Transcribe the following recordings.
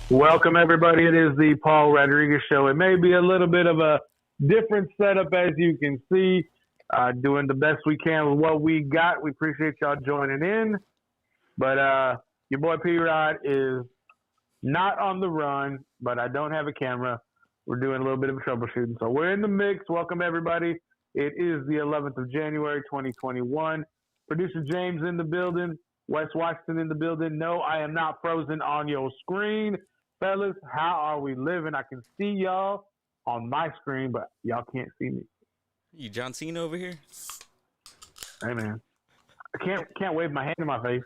Welcome, everybody. It is the Paul Rodriguez Show. It may be a little bit of a different setup, as you can see. Doing the best we can with what we got. We appreciate y'all joining in. But your boy P-Rod is not on the run, but I don't have a camera. We're doing a little bit of troubleshooting. So we're in the mix. Welcome, everybody. It is the 11th of January, 2021. Producer James in the building. Wes Washington in the building. No, I am not frozen on your screen. Fellas, how are we living? I can see y'all on my screen, but y'all can't see me. You John Cena over here? Hey, man. I can't wave my hand in my face.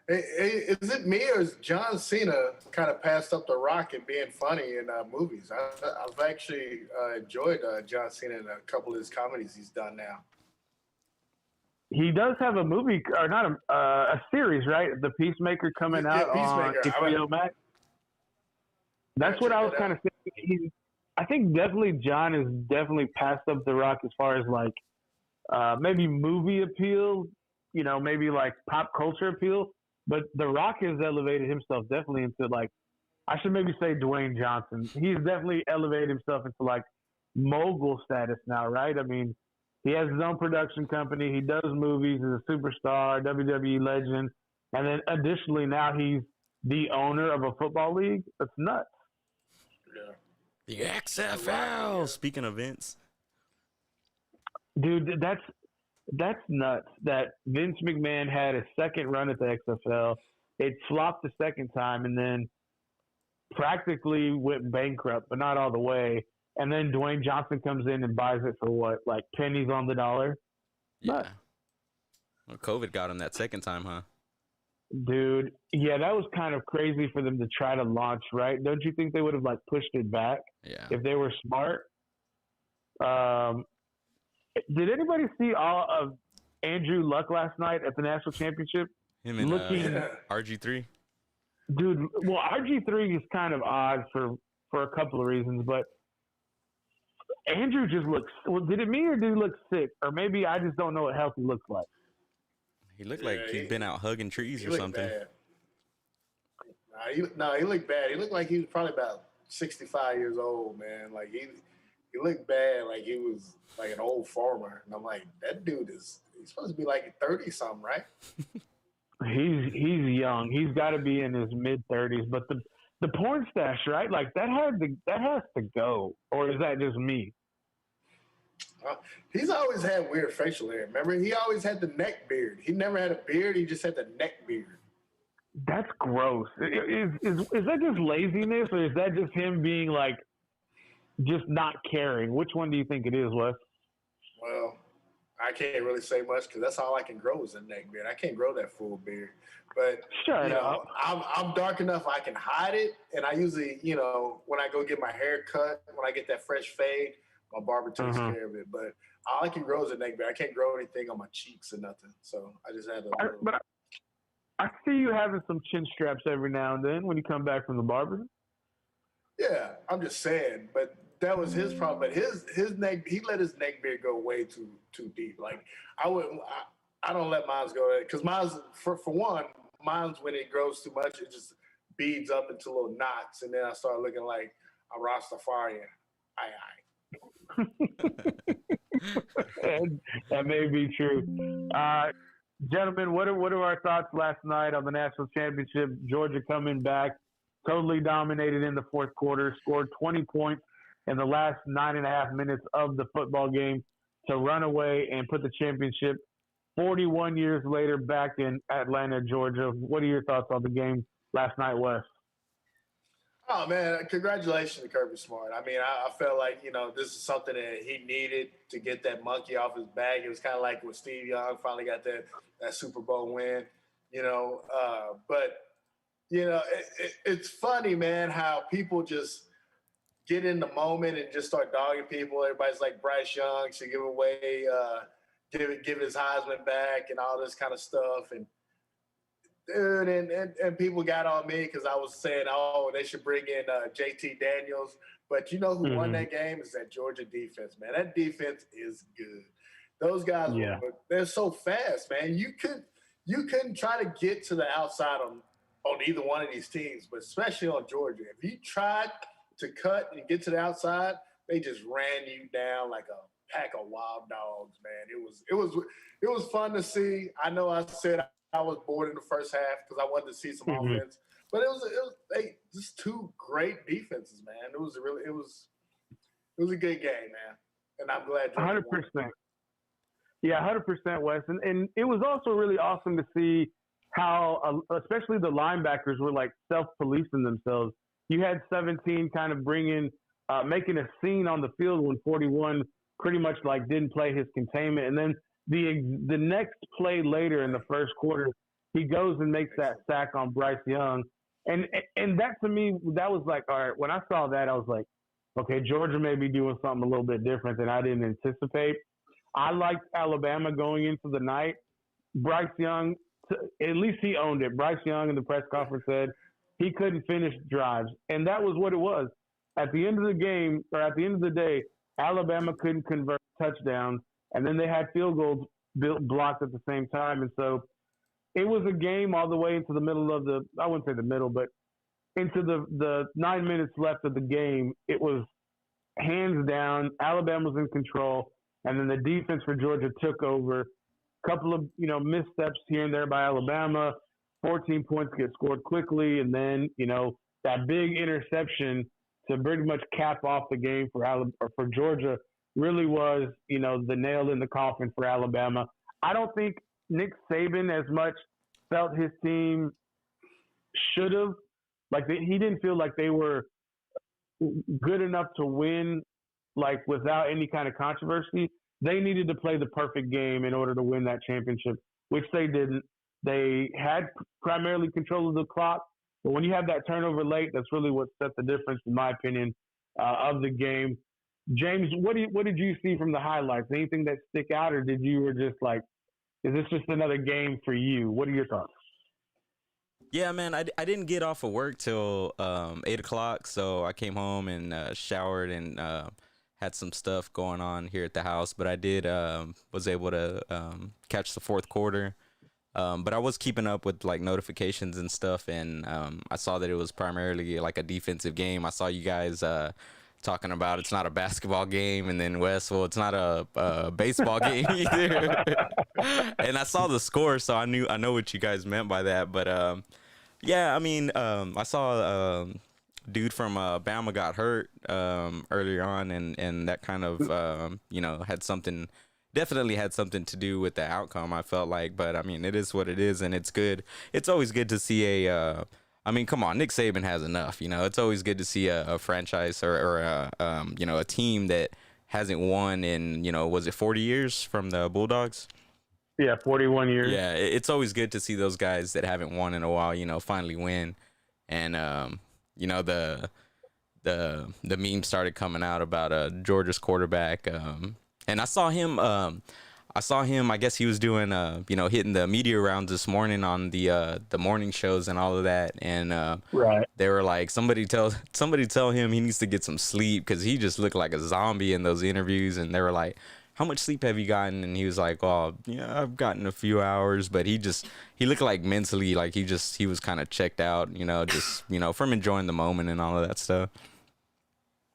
Hey, is it me or is John Cena kind of passed up the rock in being funny in movies? I've actually enjoyed John Cena in a couple of his comedies he's done now. He does have a movie, or not a series, right? The Peacemaker coming out Peacemaker. on HBO Max. That's what I was kind of saying. I think definitely John is definitely passed up the rock as far as like maybe movie appeal, maybe like pop culture appeal. But The Rock has elevated himself definitely into like, I should maybe say Dwayne Johnson. He's definitely elevated himself into like mogul status now, right? I mean, he has his own production company. He does movies. He's a superstar, WWE legend. And then additionally, now he's the owner of a football league. That's nuts. Yeah. The XFL. Speaking of Vince. Dude, that's nuts that Vince McMahon had a second run at the XFL. It flopped the second time and then practically went bankrupt, but not all the way. And then Dwayne Johnson comes in and buys it for what, like pennies on the dollar? Yeah. Well, COVID got him that second time, huh? Dude, yeah, that was kind of crazy for them to try to launch, right? Don't you think they would have like pushed it back? Yeah. If they were smart? Did anybody see all of Andrew Luck last night at the national championship? Him and RG3. Dude, well, RG3 is kind of odd for a couple of reasons, but Andrew just looks. Well, did it me or did he look sick? Or maybe I just don't know what healthy looks like. He looked like he'd been out hugging trees or something. Bad. He looked bad. He looked like he was probably about 65 years old, man. Like he looked bad, like he was like an old farmer. And I'm like, that dude he's supposed to be like 30 something, right? He's young. He's got to be in his mid 30s. But the porn stash, right? Like that has to go. Or is that just me? He's always had weird facial hair. Remember, he always had the neck beard. He never had a beard. He just had the neck beard. That's gross. Is that just laziness, or is that just him being like just not caring? Which one do you think it is, Wes? Well, I can't really say much because that's all I can grow is a neck beard. I can't grow that full beard. But I'm dark enough I can hide it. And I usually, when I go get my hair cut, when I get that fresh fade, my barber takes care of it. But all I can grow is a neck beard. I can't grow anything on my cheeks or nothing. So I just had to. But I see you having some chin straps every now and then when you come back from the barber. Yeah, I'm just saying. But that was his problem. But his neck, he let his neck beard go way too deep. Like I don't let mine go because mine's for one, mine's when it grows too much, it just beads up into little knots, and then I start looking like a Rastafarian. That may be true. Gentlemen, what are our thoughts last night on the national championship? Georgia coming back, totally dominated in the fourth quarter, scored 20 points in the last 9.5 minutes of the football game to run away and put the championship 41 years later back in Atlanta, Georgia. What are your thoughts on the game last night, Wes? Oh, man, congratulations to Kirby Smart. I mean, I felt like, this is something that he needed to get that monkey off his back. It was kind of like when Steve Young finally got that Super Bowl win, But, it's funny, man, how people just get in the moment and just start dogging people. Everybody's like Bryce Young should give away, give his Heisman back and all this kind of stuff. And Dude, and people got on me because I was saying, oh, they should bring in JT Daniels. But you know who won that game is that Georgia defense, man. That defense is good. Those guys, they're so fast, man. You couldn't try to get to the outside on either one of these teams, but especially on Georgia. If you tried to cut and get to the outside, they just ran you down like a pack of wild dogs, man. It was fun to see. I know I said I was bored in the first half because I wanted to see some offense, but it was just two great defenses, man. It was a good game, man, and I'm glad. 100%. Yeah, 100%, Wes, and it was also really awesome to see how, especially the linebackers were like self-policing themselves. You had 17 kind of making a scene on the field when 41 pretty much like didn't play his containment, and then the next play later in the first quarter, he goes and makes that sack on Bryce Young, and that to me that was like, all right. When I saw that, I was like, okay, Georgia may be doing something a little bit different than I didn't anticipate. I liked Alabama going into the night. Bryce Young, at least he owned it. Bryce Young in the press conference said he couldn't finish drives, and that was what it was. At the end of the game, or at the end of the day, Alabama couldn't convert touchdowns, and then they had field goals blocked at the same time. And so it was a game all the way into the middle of I wouldn't say the middle, but into the 9 minutes left of the game. It was hands down, Alabama was in control, and then the defense for Georgia took over. A couple of, missteps here and there by Alabama, 14 points get scored quickly, and then, that big interception to pretty much cap off the game for Georgia really was, the nail in the coffin for Alabama. I don't think Nick Saban as much felt his team should have. He didn't feel like they were good enough to win, without any kind of controversy. They needed to play the perfect game in order to win that championship, which they didn't. They had primarily control of the clock, but when you have that turnover late, that's really what set the difference, in my opinion, of the game. James, what did you see from the highlights? Anything that stick out, or you were just like, is this just another game for you? What are your thoughts? Yeah, man, I didn't get off of work till 8 o'clock, so I came home and showered and had some stuff going on here at the house, but I did was able to catch the fourth quarter. But I was keeping up with notifications and stuff, and I saw that it was primarily a defensive game. I saw you guys talking about it's not a basketball game, and then Wes, well, it's not a baseball game either. And I saw the score, so I know what you guys meant by that. But yeah, I mean, I saw dude from Bama got hurt earlier on, and that kind of definitely had something to do with the outcome, I felt like. But I mean, it is what it is, and it's good. It's always good to see I mean, come on, Nick Saban has enough. It's always good to see a franchise or a team that hasn't won in, was it 40 years from the Bulldogs? Yeah, 41 years. Yeah, it's always good to see those guys that haven't won in a while, finally win. And the meme started coming out about Georgia's quarterback. And I saw him. I guess he was doing, hitting the media rounds this morning on the morning shows and all of that. And right. They were like, somebody tell him he needs to get some sleep because he just looked like a zombie in those interviews. And they were like, how much sleep have you gotten? And he was like, oh, yeah, I've gotten a few hours. But he looked like mentally, like he was kind of checked out, from enjoying the moment and all of that stuff.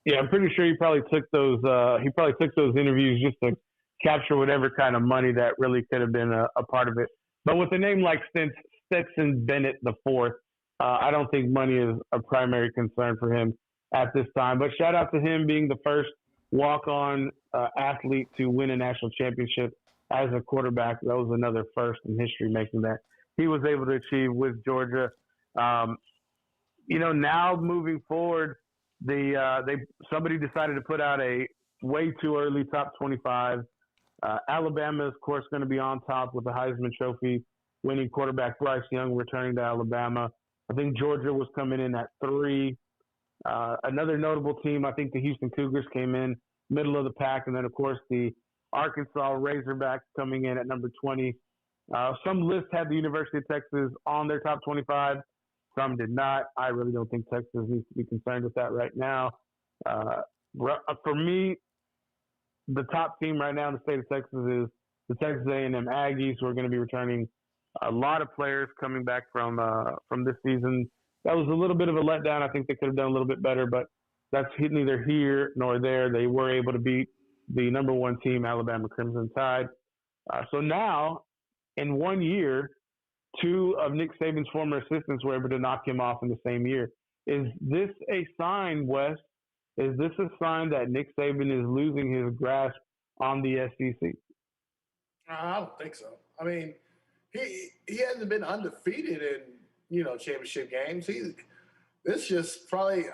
Yeah, I'm pretty sure he probably took those interviews just to capture whatever kind of money that really could have been a part of it. But with a name like Stetson Bennett IV, I don't think money is a primary concern for him at this time. But shout out to him being the first walk-on athlete to win a national championship as a quarterback. That was another first in history, making that he was able to achieve with Georgia. Now moving forward, somebody decided to put out a way too early top 25. Alabama is, of course, going to be on top with the Heisman Trophy winning quarterback Bryce Young returning to Alabama. I think Georgia was coming in at 3. Another notable team, I think the Houston Cougars came in middle of the pack, and then, of course, the Arkansas Razorbacks coming in at number 20. Some lists had the University of Texas on their top 25. Some did not. I really don't think Texas needs to be concerned with that right now. For me, the top team right now in the state of Texas is the Texas A&M Aggies, who are going to be returning a lot of players coming back from this season. That was a little bit of a letdown. I think they could have done a little bit better, but that's neither here nor there. They were able to beat the number one team, Alabama Crimson Tide. So now, in 1 year, two of Nick Saban's former assistants were able to knock him off in the same year. Is this a sign, Wes? Is this a sign that Nick Saban is losing his grasp on the SEC? I don't think so. I mean, he hasn't been undefeated in championship games. This just probably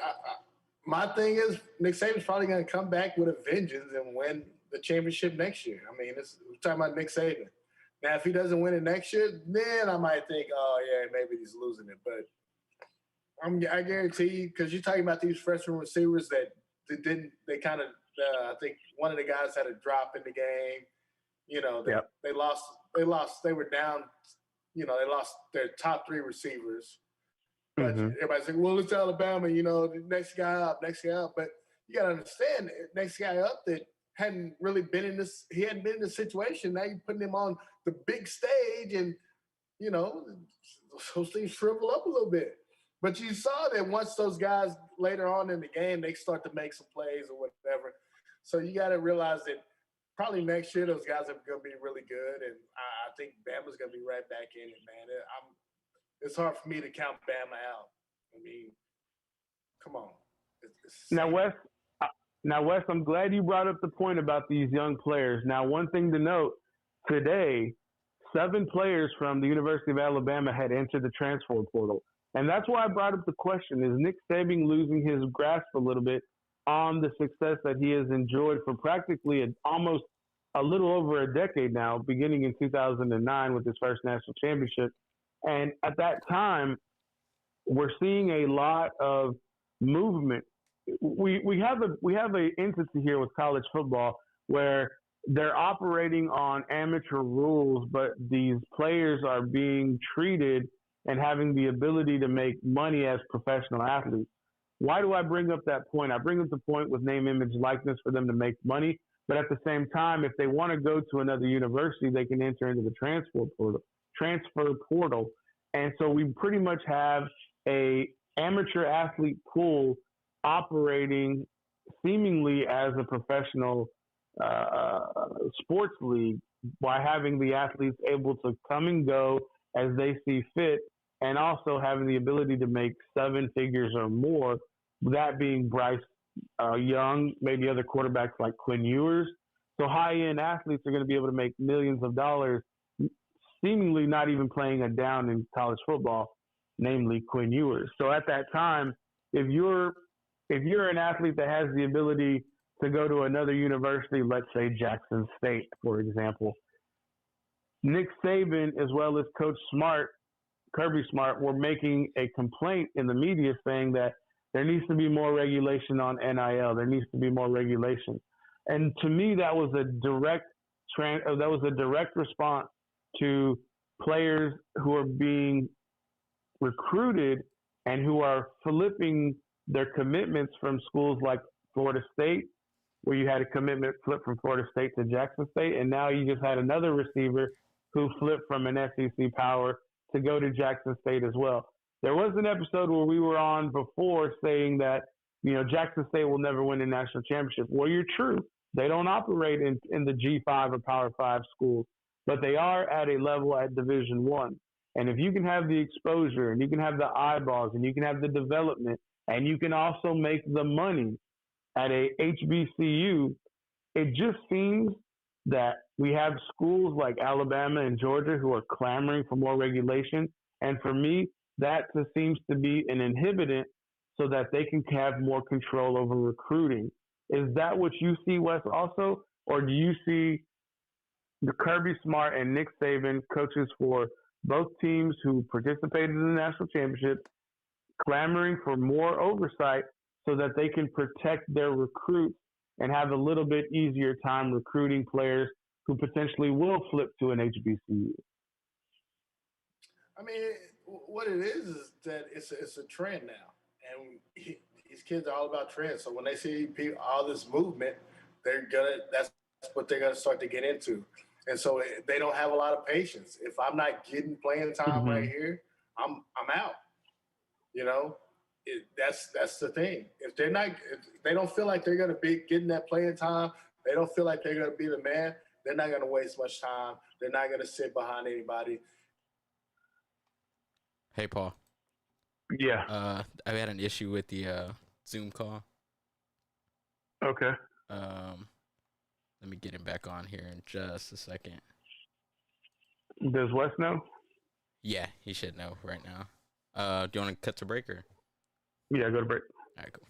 my thing is Nick Saban's probably going to come back with a vengeance and win the championship next year. I mean, we're talking about Nick Saban. Now, if he doesn't win it next year, then I might think, oh yeah, maybe he's losing it. But I guarantee you, because you're talking about these freshman receivers that they kind of, I think one of the guys had a drop in the game. They lost. They were down. They lost their top three receivers. But everybody's like, well, it's Alabama. The next guy up. But you got to understand, next guy up that hadn't really been in this. He hadn't been in this situation. Now you're putting him on the big stage, and those things shrivel up a little bit. But you saw that once those guys later on in the game, they start to make some plays or whatever. So you got to realize that probably next year those guys are going to be really good, and I think Bama's going to be right back in it, man. It's hard for me to count Bama out. I mean, come on. Now, Wes, I'm glad you brought up the point about these young players. Now, one thing to note, today, 7 players from the University of Alabama had entered the transfer portal. And that's why I brought up the question, is Nick Saban losing his grasp a little bit on the success that he has enjoyed for practically almost a little over a decade now, beginning in 2009 with his first national championship. And at that time, we're seeing a lot of movement. We have an entity here with college football where they're operating on amateur rules, but these players are being treated and having the ability to make money as professional athletes. Why do I bring up that point? I bring up the point with name, image, likeness for them to make money. But at the same time, if they want to go to another university, they can enter into the transfer portal. And so we pretty much have a amateur athlete pool operating seemingly as a professional sports league by having the athletes able to come and go as they see fit, and also having the ability to make 7 figures or more, that being Bryce Young, maybe other quarterbacks like Quinn Ewers. So high-end athletes are going to be able to make millions of dollars, seemingly not even playing a down in college football, namely Quinn Ewers. So at that time, if you're an athlete that has the ability to go to another university, let's say Jackson State, for example, Nick Saban, as well as Coach Smart, Kirby Smart, were making a complaint in the media saying that there needs to be more regulation on NIL. There needs to be more regulation. And to me, that was a direct response to players who are being recruited and who are flipping their commitments from schools like Florida State, where you had a commitment flip from Florida State to Jackson State, and now you just had another receiver who flipped from an SEC power to go to Jackson State as well. There was an episode where we were on before saying that, Jackson State will never win a national championship. Well, you're true. They don't operate in the G5 or Power 5 schools, but they are at a level at Division I. And if you can have the exposure and you can have the eyeballs and you can have the development and you can also make the money at a HBCU, it just seems that we have schools like Alabama and Georgia who are clamoring for more regulation. And for me, that just seems to be an inhibitant so that they can have more control over recruiting. Is that what you see, Wes, also? Or do you see the Kirby Smart and Nick Saban, coaches for both teams who participated in the national championship, clamoring for more oversight so that they can protect their recruits and have a little bit easier time recruiting players who potentially will flip to an HBCU? I mean, what it is that it's a trend now, and these kids are all about trends. So when they see all this movement, that's what they're gonna start to get into, and so they don't have a lot of patience. If I'm not getting playing time right here, I'm out. You know, that's the thing. If they don't feel like they're gonna be getting that playing time, they don't feel like they're gonna be the man. They're not gonna waste much time. They're not gonna sit behind anybody. Hey, Paul. Yeah. I had an issue with the Zoom call. Okay. Let me get him back on here in just a second. Does Wes know? Yeah, he should know right now. Do you want to cut to break or? Yeah, go to break. All right, cool.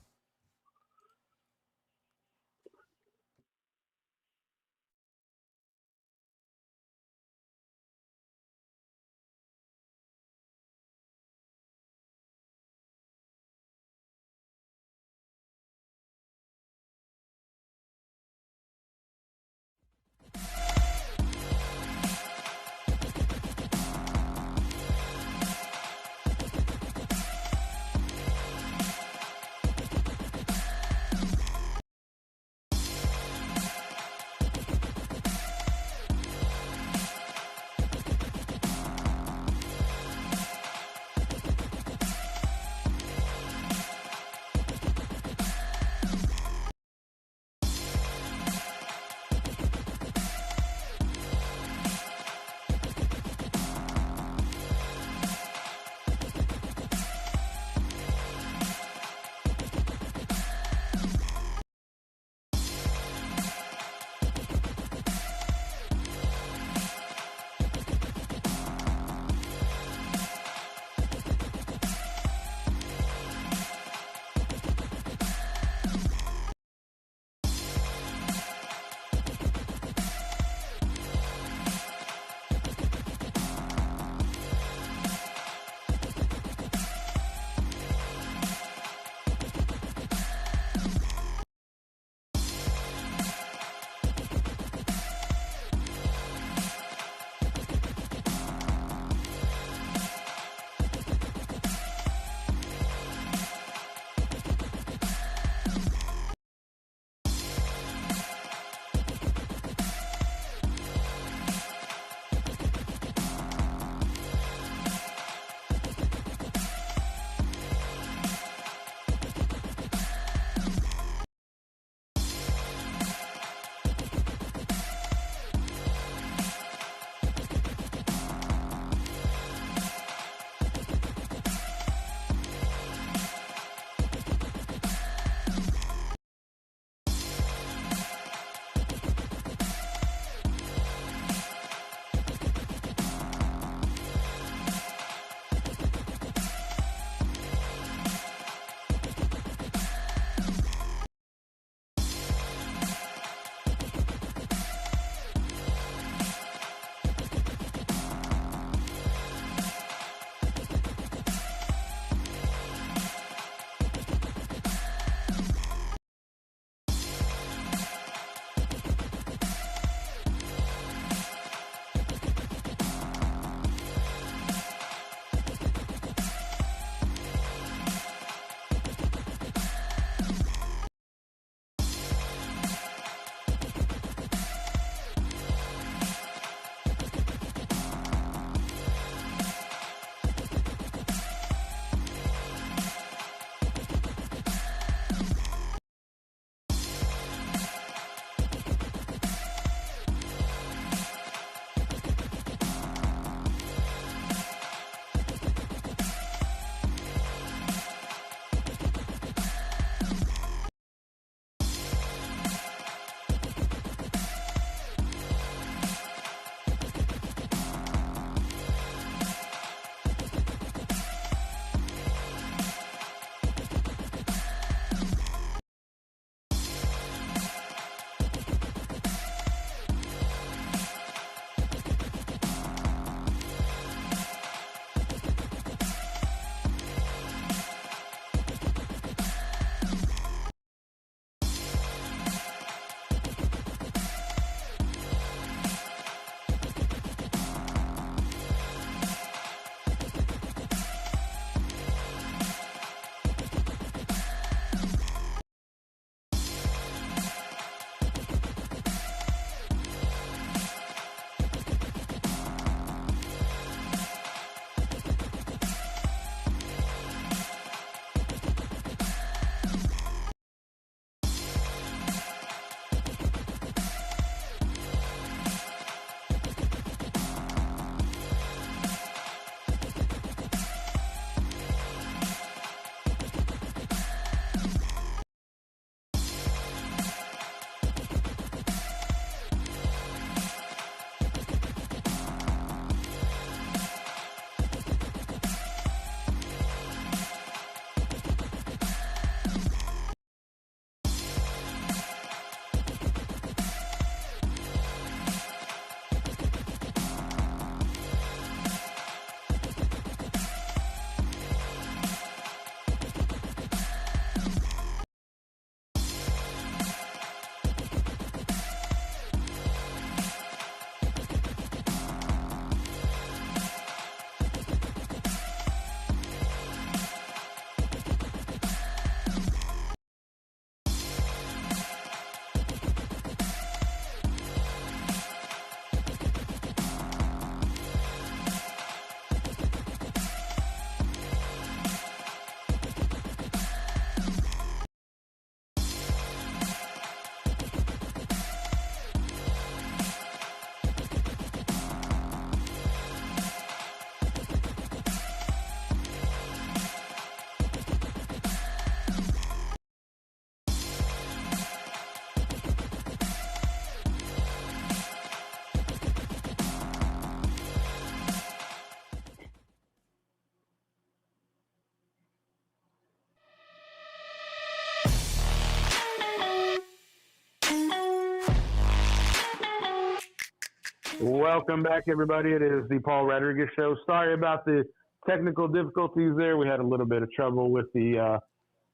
Welcome back, everybody. It is the Paul Rodriguez Show. Sorry about the technical difficulties there. We had a little bit of trouble with the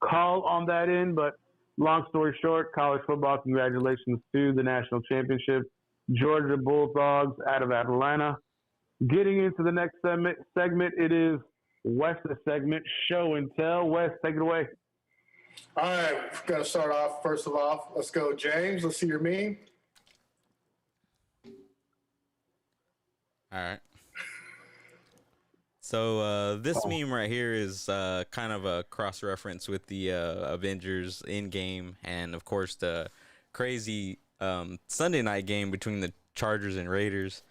call on that end, but long story short, college football, congratulations to the national championship. Georgia Bulldogs out of Atlanta. Getting into the next segment, it is Wes's segment, Show and Tell. Wes, take it away. All right, we're going to start off. First of all, let's go, James. Let's see your meme. All right. So this meme right here is kind of a cross-reference with the Avengers Endgame, and of course the crazy Sunday night game between the Chargers and Raiders.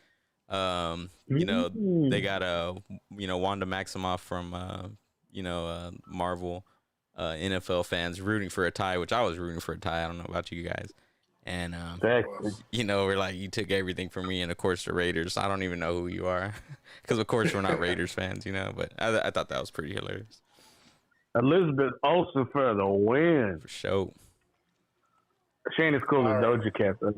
You know, they got Wanda Maximoff from Marvel, NFL fans rooting for a tie, which I was rooting for a tie. I don't know about you guys. And we're like, you took everything from me, and of course the Raiders. I don't even know who you are, because of course we're not Raiders fans, But I thought that was pretty hilarious. Elizabeth Olsen for the win. For sure. Shane is cool as Doja Cat, though.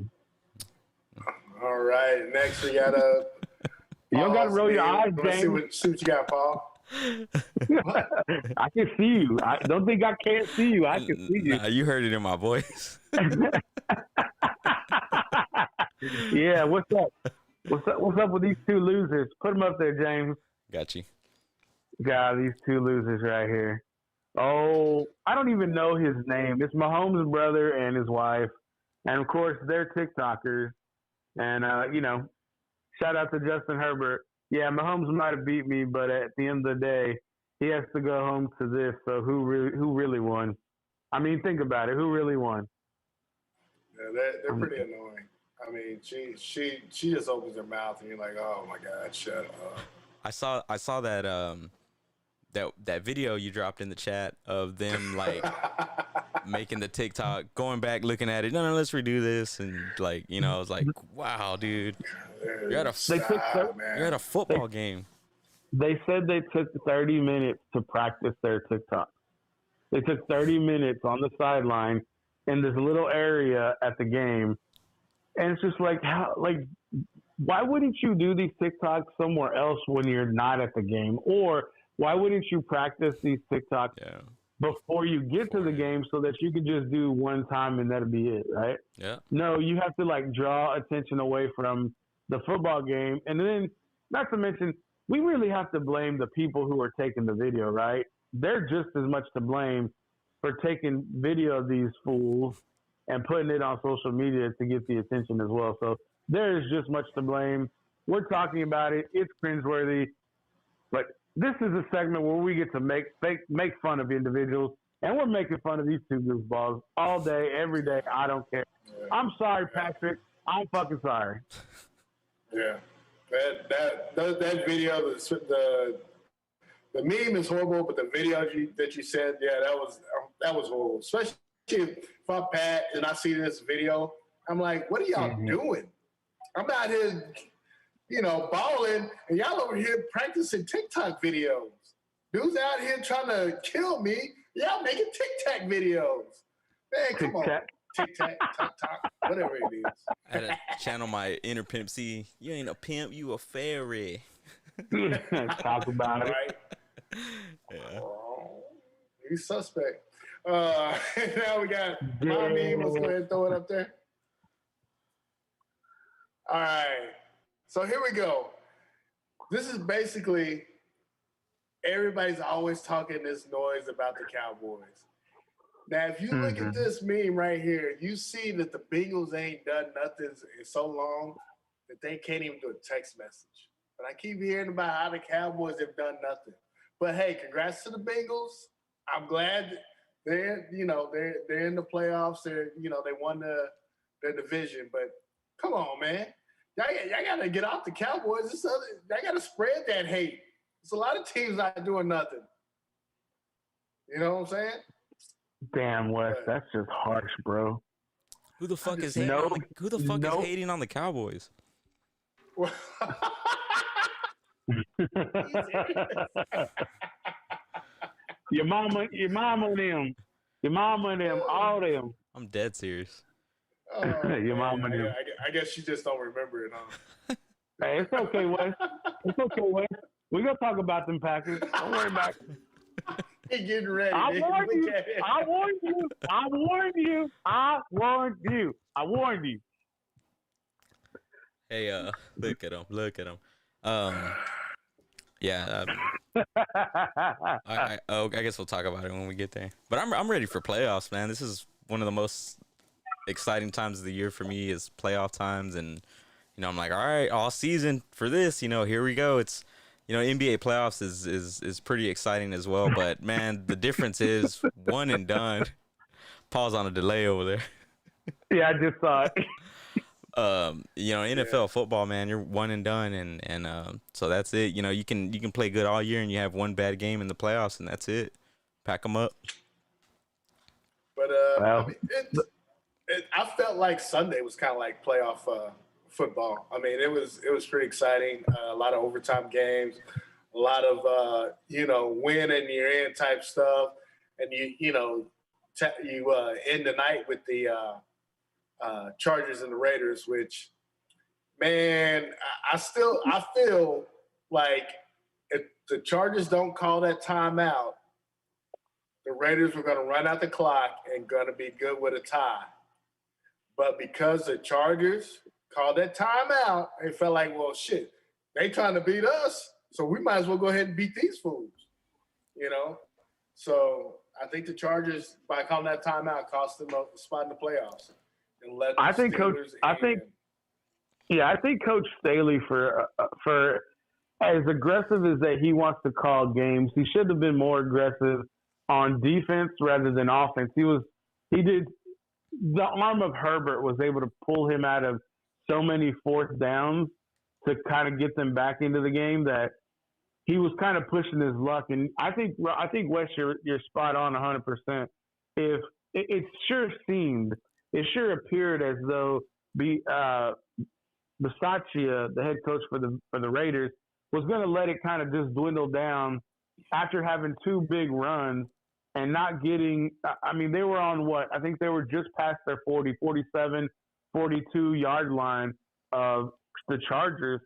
All right, next we got a. You don't got to roll your eyes, James. See what you got, Paul. I can see you. I don't think I can't see you. I can see you. Nah, you heard it in my voice. Yeah, what's up? What's up with these two losers? Put them up there, James. Got you. God, these two losers right here. Oh, I don't even know his name. It's Mahomes' brother and his wife. And, of course, they're TikTokers. And, shout out to Justin Herbert. Yeah, Mahomes might have beat me, but at the end of the day, he has to go home to this. So who really won? I mean, think about it. Who really won? Yeah, they're pretty annoying. I mean, she just opens her mouth and you're like, oh my God, shut up. I saw that that video you dropped in the chat of them like making the TikTok, going back, looking at it. No, let's redo this, and I was like, wow, dude, you're at a football game. They said they took 30 minutes to practice their TikTok. They took 30 minutes on the sideline in this little area at the game. And it's just like, why wouldn't you do these TikToks somewhere else when you're not at the game? Or why wouldn't you practice these TikToks before you get to the game so that you could just do one time and that'll be it, right? Yeah. No, you have to draw attention away from the football game. And then, not to mention, we really have to blame the people who are taking the video, right? They're just as much to blame for taking video of these fools and putting it on social media to get the attention as well. So there is just much to blame. We're talking about it. It's cringeworthy. But this is a segment where we get to make fun of individuals, and we're making fun of these two goofballs all day, every day. I don't care. I'm sorry, Patrick. I'm fucking sorry. Yeah. That video, the meme is horrible, but the video that you said, that was horrible. Especially if I'm Pat and I see this video, I'm like, what are y'all doing? I'm out here, balling, and y'all over here practicing TikTok videos. Dudes out here trying to kill me. Y'all making TikTok videos. Man, come on. TikTok, TikTok, whatever it is. I had to channel my inner Pimp C. You ain't a pimp, you a fairy. Talk about it. Yeah. Oh, he's suspect. Now we got my meme. Let's go ahead and throw it up there. All right. So here we go. This is basically everybody's always talking this noise about the Cowboys. Now, if you look at this meme right here, you see that the Bengals ain't done nothing in so long that they can't even do a text message. But I keep hearing about how the Cowboys have done nothing. But hey, congrats to the Bengals. I'm glad they're in the playoffs. They won their division. But come on, man, y'all gotta get off the Cowboys. Y'all gotta spread that hate. There's a lot of teams not doing nothing. You know what I'm saying? Damn, Wes, that's just harsh, bro. Who the fuck is hating on the Cowboys? Your mama and them, all them. I'm dead serious. Your mama and them. I guess you just don't remember it, huh? Hey, it's okay, Wes. It's okay, Wes. We gonna talk about them Packers. Don't worry about it. He getting ready. I Nigga. warned Look you. at it. I warned you. I warned you. I warned you. I warned you. Hey, look at him. Look at him. Yeah. I guess we'll talk about it when we get there. But I'm ready for playoffs, man. This is one of the most exciting times of the year for me is playoff times, and I'm like, all right, all season for this. Here we go. It's NBA playoffs is pretty exciting as well. But man, the difference is one and done. Pause on a delay over there. Yeah, I just saw it. NFL football, man, you're one and done, and so that's it. You can play good all year, and you have one bad game in the playoffs, and that's it. Pack them up. But Well, I mean, I felt like Sunday was kind of like playoff football. I mean, it was pretty exciting. A lot of overtime games, a lot of win and you're in type stuff, and you end the night with the Chargers and the Raiders, which, man, I feel like if the Chargers don't call that timeout, the Raiders were going to run out the clock and going to be good with a tie. But because the Chargers called that timeout, it felt like, well, shit, they trying to beat us, so we might as well go ahead and beat these fools, So I think the Chargers, by calling that timeout, cost them a spot in the playoffs. And let I think Coach Staley for as aggressive as that he wants to call games, he should have been more aggressive on defense rather than offense. The arm of Herbert was able to pull him out of so many fourth downs to kind of get them back into the game that he was kind of pushing his luck. And I think Wes, you're spot on 100%. If it sure appeared as though Bisaccia, the head coach for the Raiders, was going to let it kind of just dwindle down after having two big runs and not getting – I mean, they were on what? I think they were just past their 40, 47, 42-yard line of the Chargers,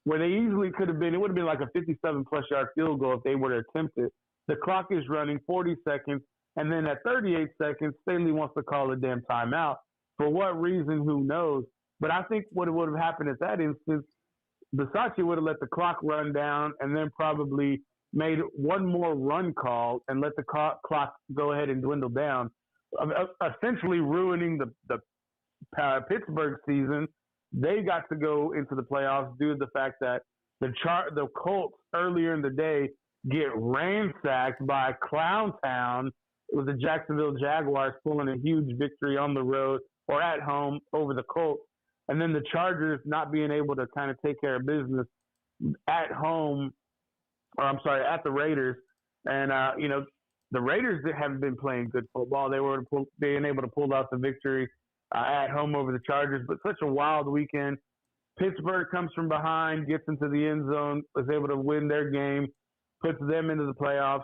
where they easily could have been – it would have been like a 57-plus yard field goal if they were to attempt it. The clock is running 40 seconds, and then at 38 seconds, Staley wants to call a damn timeout. For what reason, who knows? But I think what would have happened at that instance, Bisaccia would have let the clock run down and then probably made one more run call and let the clock go ahead and dwindle down, essentially ruining the Pittsburgh season. They got to go into the playoffs due to the fact that the Colts earlier in the day get ransacked by Clown Town. It was the Jacksonville Jaguars pulling a huge victory on the road or at home over the Colts. And then the Chargers not being able to kind of take care of business at home, at the Raiders. And, the Raiders haven't been playing good football. They were being able to pull out the victory at home over the Chargers, but such a wild weekend. Pittsburgh comes from behind, gets into the end zone, was able to win their game, puts them into the playoffs.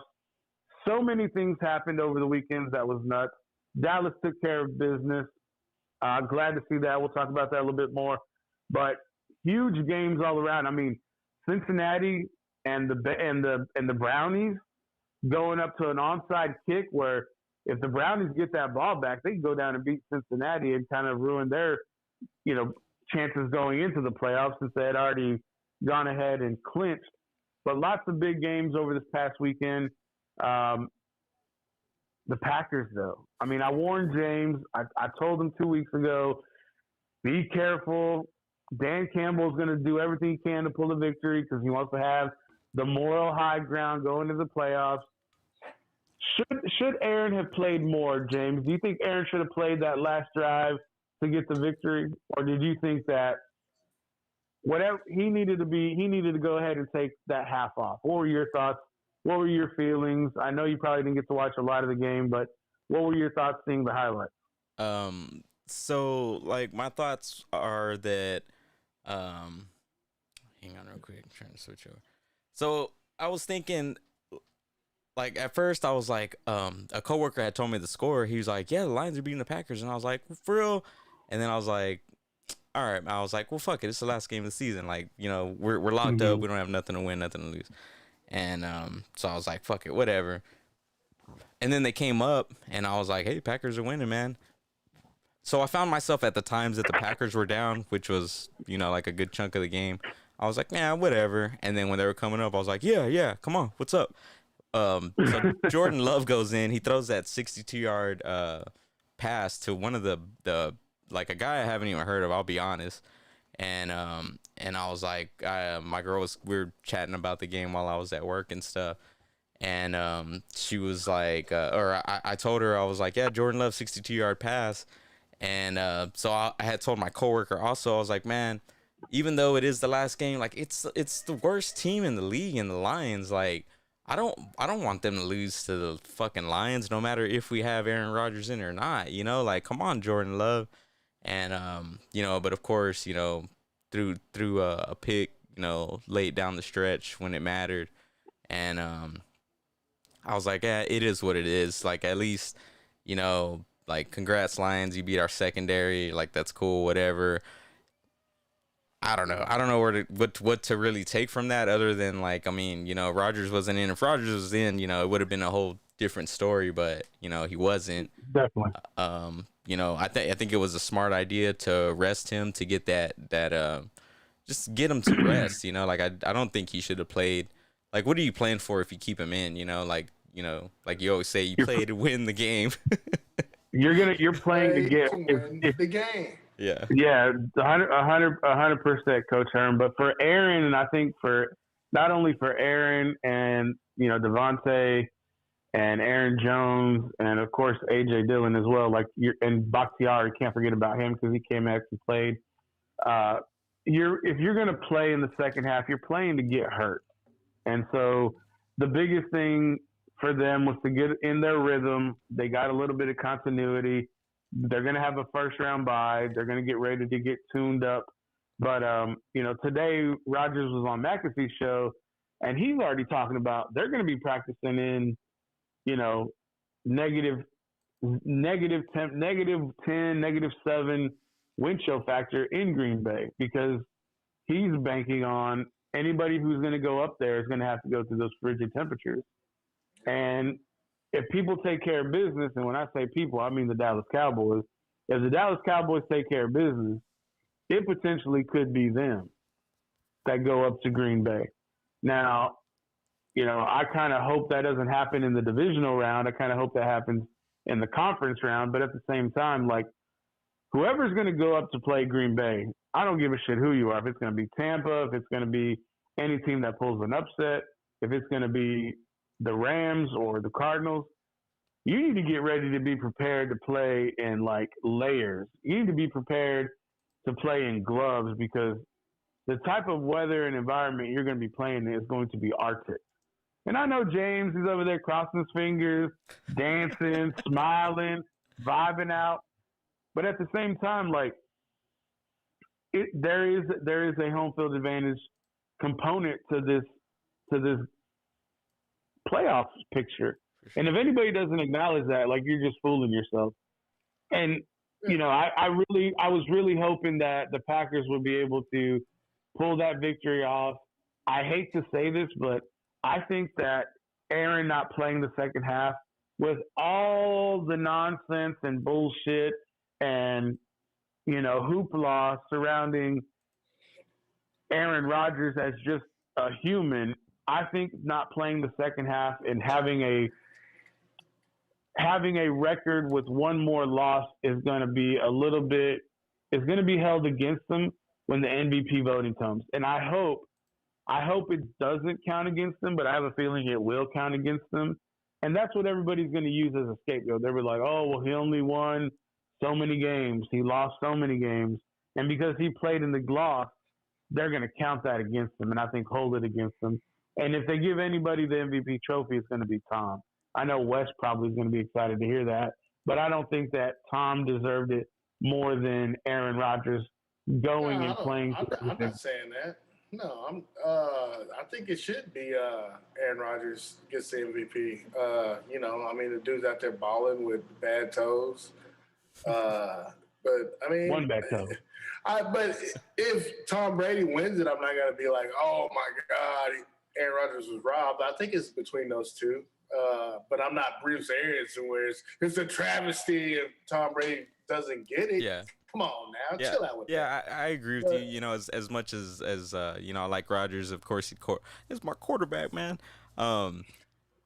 So many things happened over the weekends that was nuts. Dallas took care of business. Glad to see that. We'll talk about that a little bit more. But huge games all around. I mean, Cincinnati and the Brownies going up to an onside kick where if the Brownies get that ball back, they can go down and beat Cincinnati and kind of ruin their, chances going into the playoffs since they had already gone ahead and clinched. But lots of big games over this past weekend. The Packers, though. I mean, I warned James. I told him 2 weeks ago, be careful. Dan Campbell is going to do everything he can to pull the victory because he wants to have the moral high ground going into the playoffs. Should Aaron have played more, James? Do you think Aaron should have played that last drive to get the victory? Or did you think that whatever he needed to go ahead and take that half off? What were your thoughts? What were your feelings? I know you probably didn't get to watch a lot of the game, but what were your thoughts seeing the highlights? So like my thoughts are that, hang on real quick, I'm trying to switch over. So I was thinking, like at first I was like, a coworker had told me the score. He was like, yeah, the Lions are beating the Packers. And I was like, for real? And then I was like, all right. I was like, well, fuck it. It's the last game of the season. Like, you know, we're locked up. Mm-hmm. We don't have nothing to win, nothing to lose. And so I was like, fuck it, whatever. And then they came up, and I was like, hey, Packers are winning, man. So I found myself at the times that the Packers were down, which was, you know, like a good chunk of the game. I was like, yeah, whatever. And then when they were coming up, I was like, yeah, come on, what's up? So Jordan Love goes in. He throws that 62-yard pass to one of the like a guy I haven't even heard of. I'll be honest. And I was like, my girl we were chatting about the game while I was at work and stuff. And she was like, or I told her, I was like, yeah, Jordan Love 62-yard pass. And so I had told my coworker also, I was like, man, even though it is the last game, like it's the worst team in the league, in the Lions. Like I don't want them to lose to the fucking Lions, no matter if we have Aaron Rodgers in or not. You know, like come on, Jordan Love. And you know, but of course, you know, through a pick, you know, late down the stretch when it mattered, and I was like, yeah, it is what it is. Like at least, you know, like congrats Lions, you beat our secondary. Like that's cool, whatever. I don't know. I don't know what to really take from that other than like, I mean, you know, Rodgers wasn't in. If Rodgers was in, you know, it would have been a whole different story, but you know, he wasn't. Definitely. You know, I think it was a smart idea to rest him to get that just get him to rest, you know? Like I don't think he should have played. Like what are you playing for if you keep him in, you know? Like you always say you play to win the game. You're playing to get win the game. Yeah. Yeah, 100%, Coach Herm. But for Aaron, and I think for not only for Aaron and you know Devontae and Aaron Jones and of course AJ Dillon as well. Like and Bakhtiari, can't forget about him because he came back and played. If you're going to play in the second half, you're playing to get hurt, and so the biggest thing for them was to get in their rhythm. They got a little bit of continuity. They're going to have a first round bye. They're going to get ready to get tuned up. But, you know, today Rodgers was on McAfee's show, and he's already talking about they're going to be practicing in, you know, negative 10, -7 wind chill factor in Green Bay because he's banking on anybody who's going to go up there is going to have to go through those frigid temperatures. And if people take care of business, and when I say people, I mean the Dallas Cowboys, if the Dallas Cowboys take care of business, it potentially could be them that go up to Green Bay. Now, you know, I kind of hope that doesn't happen in the divisional round. I kind of hope that happens in the conference round. But at the same time, like, whoever's going to go up to play Green Bay, I don't give a shit who you are. If it's going to be Tampa, if it's going to be any team that pulls an upset, if it's going to be the Rams or the Cardinals, you need to get ready to be prepared to play in like layers. You need to be prepared to play in gloves because the type of weather and environment you're going to be playing in is going to be Arctic. And I know James is over there crossing his fingers, dancing, smiling, vibing out. But at the same time, like there is a home field advantage component to this playoff picture. Sure. And if anybody doesn't acknowledge that, like you're just fooling yourself. And you know, I was really hoping that the Packers would be able to pull that victory off. I hate to say this, but I think that Aaron not playing the second half with all the nonsense and bullshit and you know hoopla surrounding Aaron Rodgers as just a human, I think not playing the second half and having a record with one more loss is going to be held against them when the MVP voting comes. And I hope it doesn't count against them, but I have a feeling it will count against them. And that's what everybody's going to use as a scapegoat. They were like, oh, well, he only won so many games. He lost so many games. And because he played in the gloss, they're going to count that against him and I think hold it against them. And if they give anybody the MVP trophy, it's going to be Tom. I know Wes probably is going to be excited to hear that, but I don't think that Tom deserved it more than Aaron Rodgers going and playing. I'm not saying that. No, I think it should be Aaron Rodgers gets the MVP. You know, I mean, the dude's out there balling with bad toes. But I mean, one bet though. But if Tom Brady wins it, I'm not going to be like, oh my God, Aaron Rodgers was robbed. I think it's between those two. But I'm not Bruce Arians, where it's a travesty if Tom Brady doesn't get it. Yeah. Come on now, Yeah, chill out with that. yeah, I agree with you. You know, as much as you know, I like Rodgers. Of course, he's my quarterback, man.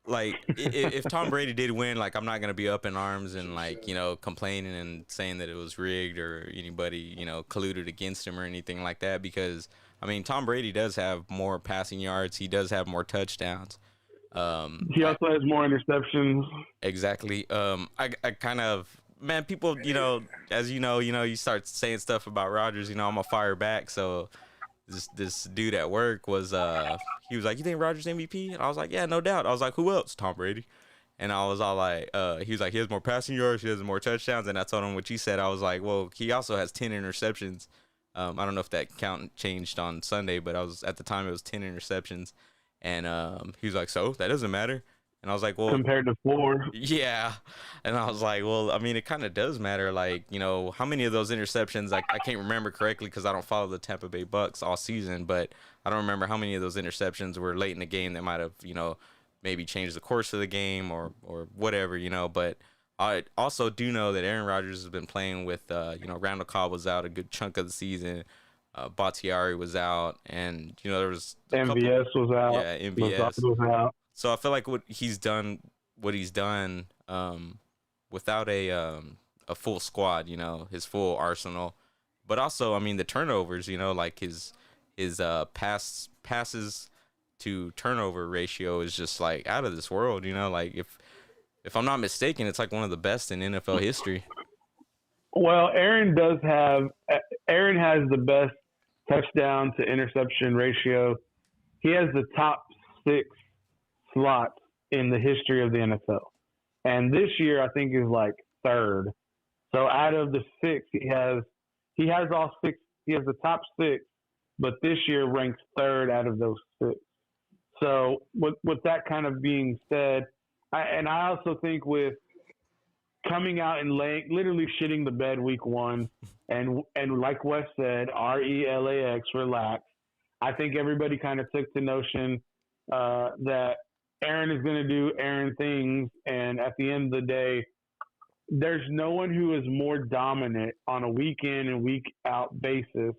Like if Tom Brady did win, like I'm not gonna be up in arms and like, you know, complaining and saying that it was rigged or anybody, you know, colluded against him or anything like that, because I mean Tom Brady does have more passing yards, he does have more touchdowns. He also has more interceptions. Exactly. I kind of, man, people, you know, as you know, you start saying stuff about Rodgers, you know, I'm gonna fire back. So this dude at work was he was like, "You think Rodgers MVP?" And I was like, "Yeah, no doubt." I was like, "Who else?" "Tom Brady." And I was all like, he was like, "He has more passing yards, he has more touchdowns." And I told him what you said. I was like, "Well, he also has 10 interceptions." I don't know if that count changed on Sunday, but I was at the time it was 10 interceptions. And he was like, "So that doesn't matter." And I was like, "Well, compared to 4. yeah." And I was like, "Well, I mean, it kind of does matter. Like, you know, how many of those interceptions, I can't remember correctly because I don't follow the Tampa Bay Bucks all season, but I don't remember how many of those interceptions were late in the game that might have, you know, maybe changed the course of the game or whatever, you know." But I also do know that Aaron Rodgers has been playing with, you know, Randall Cobb was out a good chunk of the season. Bakhtiari was out, and, you know, there was MVS was out. Yeah, MVS was out. So I feel like what he's done without a full squad, you know, his full arsenal, but also, I mean, the turnovers, you know, like his passes to turnover ratio is just like out of this world, you know, like if I'm not mistaken, it's like one of the best in NFL history. Well, Aaron has the best touchdown to interception ratio. He has the top 6 slots in the history of the NFL. And this year I think is like 3rd. So out of the 6, he has all 6, he has the top 6, but this year ranks 3rd out of those 6. So with that kind of being said, I also think with coming out and literally shitting the bed week 1, and like Wes said, RELAX, relax. I think everybody kind of took the notion that Aaron is going to do Aaron things, and at the end of the day, there's no one who is more dominant on a week in and week out basis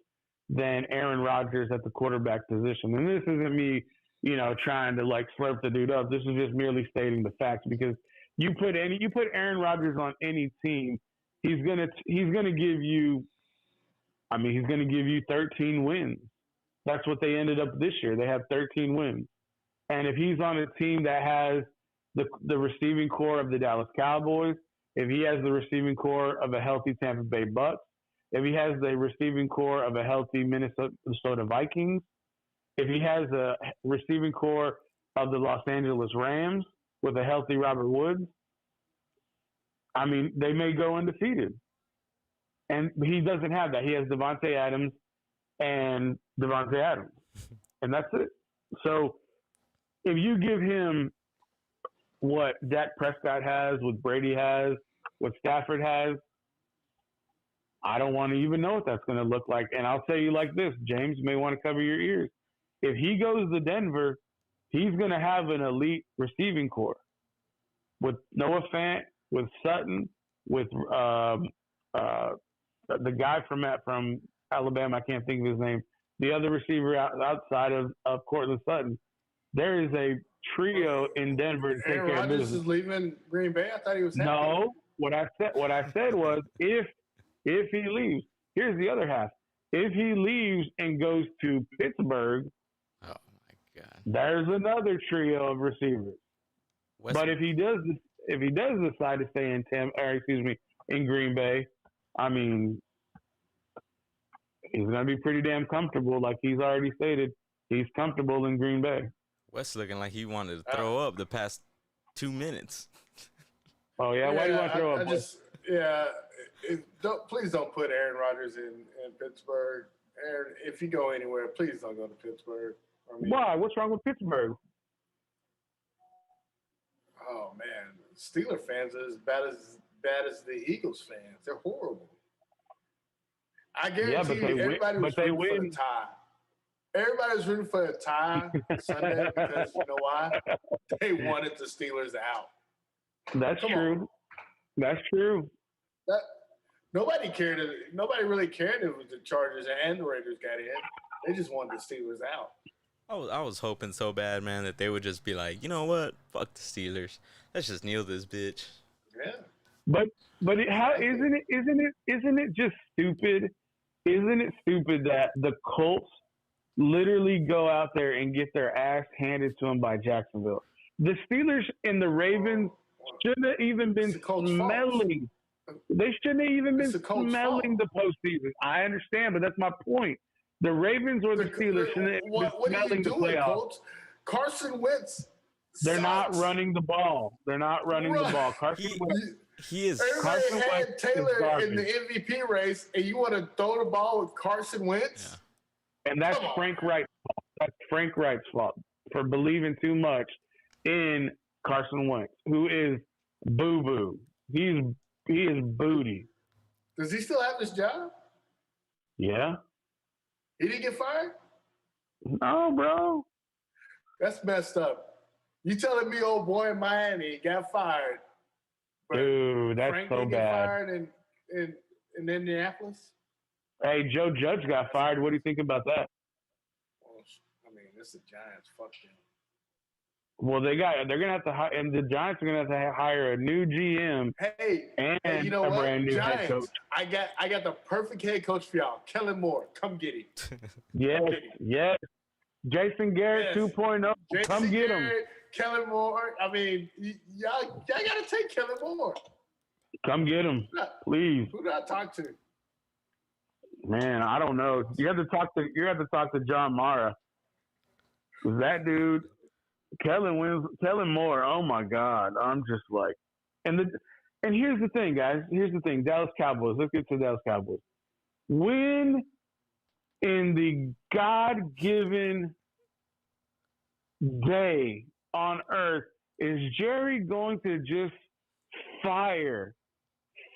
than Aaron Rodgers at the quarterback position. And this isn't me, you know, trying to like slurp the dude up. This is just merely stating the facts, because you put Aaron Rodgers on any team, he's gonna give you, I mean, he's gonna give you 13 wins. That's what they ended up this year. They have 13 wins. And if he's on a team that has the receiving core of the Dallas Cowboys, if he has the receiving core of a healthy Tampa Bay Bucks, if he has the receiving core of a healthy Minnesota Vikings, if he has a receiving core of the Los Angeles Rams with a healthy Robert Woods, I mean, they may go undefeated. And he doesn't have that. He has Devontae Adams and Devontae Adams. And that's it. So if you give him what Dak Prescott has, what Brady has, what Stafford has, I don't want to even know what that's going to look like. And I'll tell you like this, James, you may want to cover your ears. If he goes to Denver, he's going to have an elite receiving core with Noah Fant, with Sutton, with the guy from Alabama, I can't think of his name, the other receiver outside of Cortland Sutton. There is a trio in Denver to take Aaron care of Rodgers business. is leaving Green Bay. I thought he was happy. No, what I said was if he leaves, here's the other half. If he leaves and goes to Pittsburgh, Oh my God, there's another trio of receivers. But if he does decide to stay in Green Bay, I mean, he's going to be pretty damn comfortable. Like he's already stated, he's comfortable in Green Bay. Wes looking like he wanted to throw up the past 2 minutes. Oh yeah, why do you want to throw up? Please don't put Aaron Rodgers in Pittsburgh. Aaron, if you go anywhere, please don't go to Pittsburgh. I mean, why? What's wrong with Pittsburgh? Oh man, Steeler fans are as bad as the Eagles fans. They're horrible. I guarantee you, everybody was rooting for a tie. Everybody was rooting for a tie Sunday because you know why? They wanted the Steelers out. That's true. That's true. Nobody cared. Nobody really cared if it was the Chargers and the Raiders got in. They just wanted the Steelers out. I was hoping so bad, man, that they would just be like, you know what? Fuck the Steelers. Let's just kneel this bitch. Yeah. But isn't it just stupid? Isn't it stupid that the Colts literally go out there and get their ass handed to them by Jacksonville? The Steelers and the Ravens shouldn't have even been smelling. They shouldn't have even been smelling the postseason. I understand, but that's my point. The Ravens or the Steelers shouldn't have been smelling the playoffs. Colts? Carson Wentz. They're not running the ball. They're not running the ball. Carson Wentz. He is. Everybody had Taylor in the MVP race, and you want to throw the ball with Carson Wentz? Yeah. And that's Frank Wright's fault. That's Frank Wright's fault for believing too much in Carson Wentz, who is boo-boo. He is booty. Does he still have this job? Yeah. He didn't get fired? No, bro. That's messed up. You telling me old boy in Miami got fired? Dude, that's Frank so didn't get bad. fired in Indianapolis? Hey, Joe Judge got fired. What do you think about that? Well, I mean, it's the Giants. Fuck them. Well, they're gonna have to hire, and the Giants are gonna have to hire a new GM. And you know a what? brand new Giants, head coach. I got the perfect head coach for y'all. Kellen Moore, come get him. Yes. Jason Garrett 2.0. Come get him. Kellen Moore. I mean, y'all gotta take Kellen Moore. Come get him, please. Who did I talk to? Man, I don't know. You have to talk to John Mara. That dude. Kellen Moore, oh my God. I'm just like, and here's the thing, guys. Here's the thing. Dallas Cowboys. Let's get to Dallas Cowboys. When in the God-given day on earth is Jerry going to just fire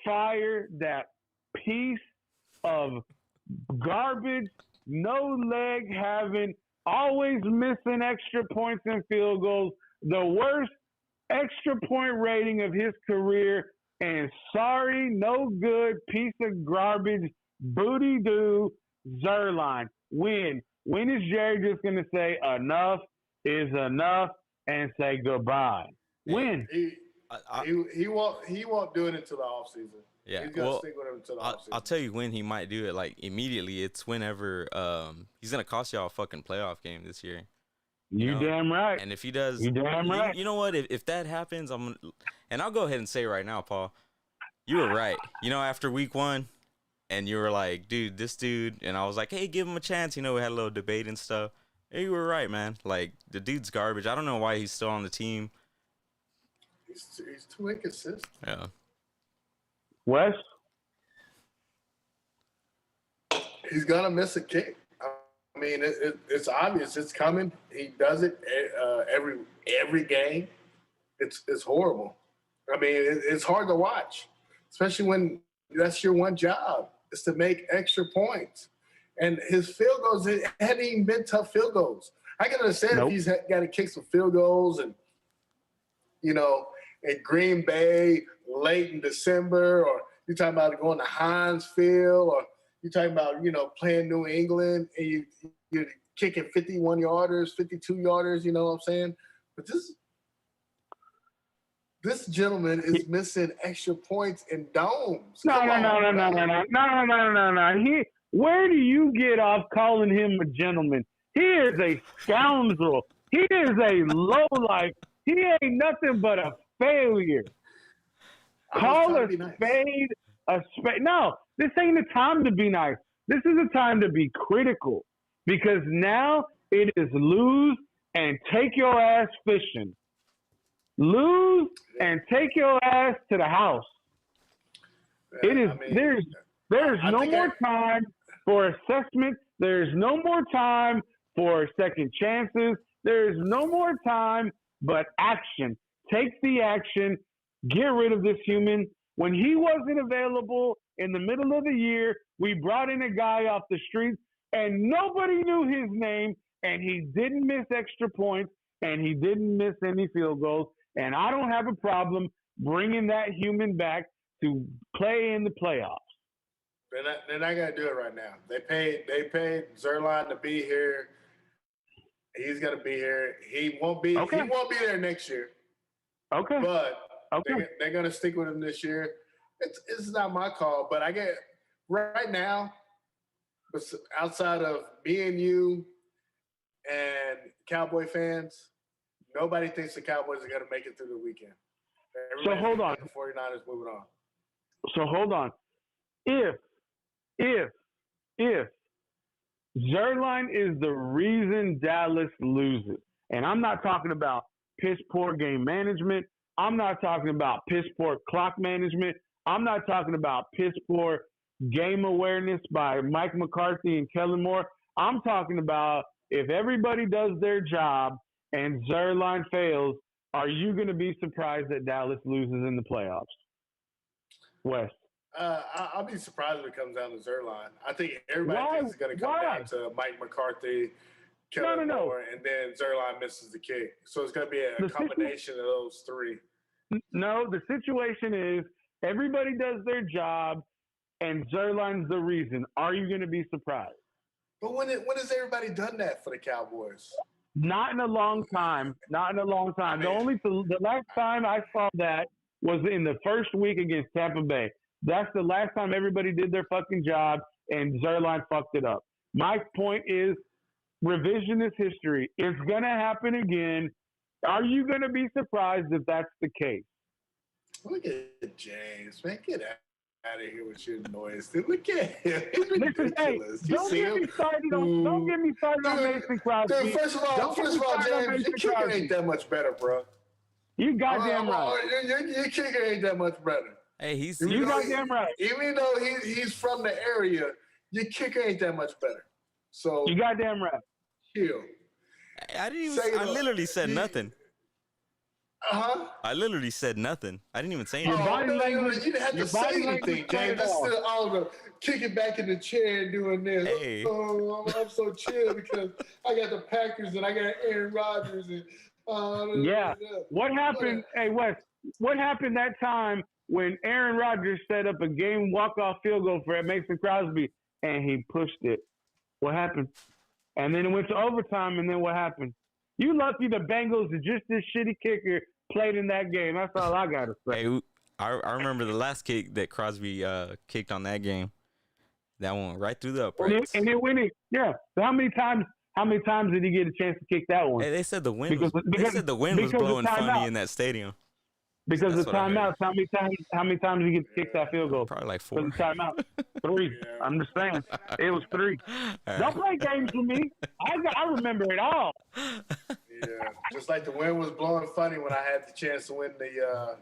that piece of garbage, no leg having, always missing extra points and field goals, the worst extra point rating of his career, and sorry, no good piece of garbage, booty doo, Zerline. When is Jerry just going to say enough is enough and say goodbye? When? He won't do it until the offseason. Yeah, he's gonna stick with him until the offseason. I'll tell you when he might do it. Like immediately, it's whenever he's gonna cost y'all a fucking playoff game this year. You damn right. And if he does, you damn right. You know what? If that happens, I'll go ahead and say right now, Paul, you were right. You know, after week 1, and you were like, dude, this dude, and I was like, hey, give him a chance. You know, we had a little debate and stuff. Hey, you were right, man. Like the dude's garbage. I don't know why he's still on the team. He's too inconsistent. Yeah. Wes? He's gonna miss a kick. I mean, it's obvious. It's coming. He does it every game. It's horrible. I mean, it's hard to watch, especially when that's your one job is to make extra points. And his field goals, it hadn't even been tough field goals. I can understand if he's got to kick some field goals and, you know, in Green Bay late in December, or you're talking about going to Heinz Field, or you're talking about, you know, playing New England and you're kicking 51-yarders, 52-yarders, you know what I'm saying? But this gentleman is missing extra points in domes. No. Where do you get off calling him a gentleman? He is a scoundrel. He is a lowlife. He ain't nothing but a failure. Call a spade a spade. No, this ain't the time to be nice. This is a time to be critical, because now it is lose and take your ass fishing. Lose and take your ass to the house. It is. There's no more time for assessment. There's no more time for second chances. There's no more time but action. Take the action. Get rid of this human. When he wasn't available, in the middle of the year. We brought in a guy off the streets, and nobody knew his name, and he didn't miss extra points, and he didn't miss any field goals. And I don't have a problem bringing that human back to play in the playoffs. They're not gonna do it right now. They paid Zerline to be here. He's gonna be here. He won't be there next year. Okay. But they're gonna stick with him this year. It's not my call, but I get right now, outside of me and you and Cowboy fans, nobody thinks the Cowboys are gonna make it through the weekend. So hold on. The 49ers moving on. So hold on. If Zerline is the reason Dallas loses, and I'm not talking about piss poor game management, I'm not talking about piss poor clock management, I'm not talking about piss poor game awareness by Mike McCarthy and Kellen Moore, I'm talking about if everybody does their job and Zerline fails, are you going to be surprised that Dallas loses in the playoffs? Wes? I'll be surprised if it comes down to Zerline. I think everybody thinks it's going to come down to Mike McCarthy, Kellen Moore, and then Zerline misses the kick. So it's going to be a combination of those three. No, the situation is everybody does their job, and Zerline's the reason. Are you going to be surprised? But when has everybody done that for the Cowboys? Not in a long time. I mean, the last time I saw that was in the first week against Tampa Bay. That's the last time everybody did their fucking job and Zerline fucked it up. My point is revisionist history. It's going to happen again. Are you going to be surprised if that's the case? Look at James, man. Get out of here with your noise. Dude, look at him. He's ridiculous. Hey, don't get me started on Mason Crosby. Dude, first of all, James, your kicker ain't that much better, bro. You goddamn right. Your kicker ain't that much better. Hey, he's you goddamn right. Even though he's from the area, your kicker ain't that much better. So you goddamn right. Chill. I literally said nothing. I literally said nothing. I didn't even say anything. You didn't have to say anything, James. Instead of all the kicking back in the chair and doing this. Hey. Oh, I'm so chill because I got the Packers and I got Aaron Rodgers and What happened? Hey, Wes. What happened that time when Aaron Rodgers set up a game walk-off field goal for Mason Crosby and he pushed it? What happened? And then it went to overtime, and then what happened? You lucky the Bengals are just this shitty kicker played in that game. That's all I got to say. Hey, I remember the last kick that Crosby kicked on that game. That one right through the uprights. And it went in. Yeah. So how many times did he get a chance to kick that one? Hey, they said the wind was blowing funny in that stadium. Because of timeouts, how many times did he get to kick that field goal? Probably like 4. Because of timeout. 3. I'm just saying. It was 3. Don't play games with me. I remember it all. Yeah. Just like the wind was blowing funny when I had the chance to win the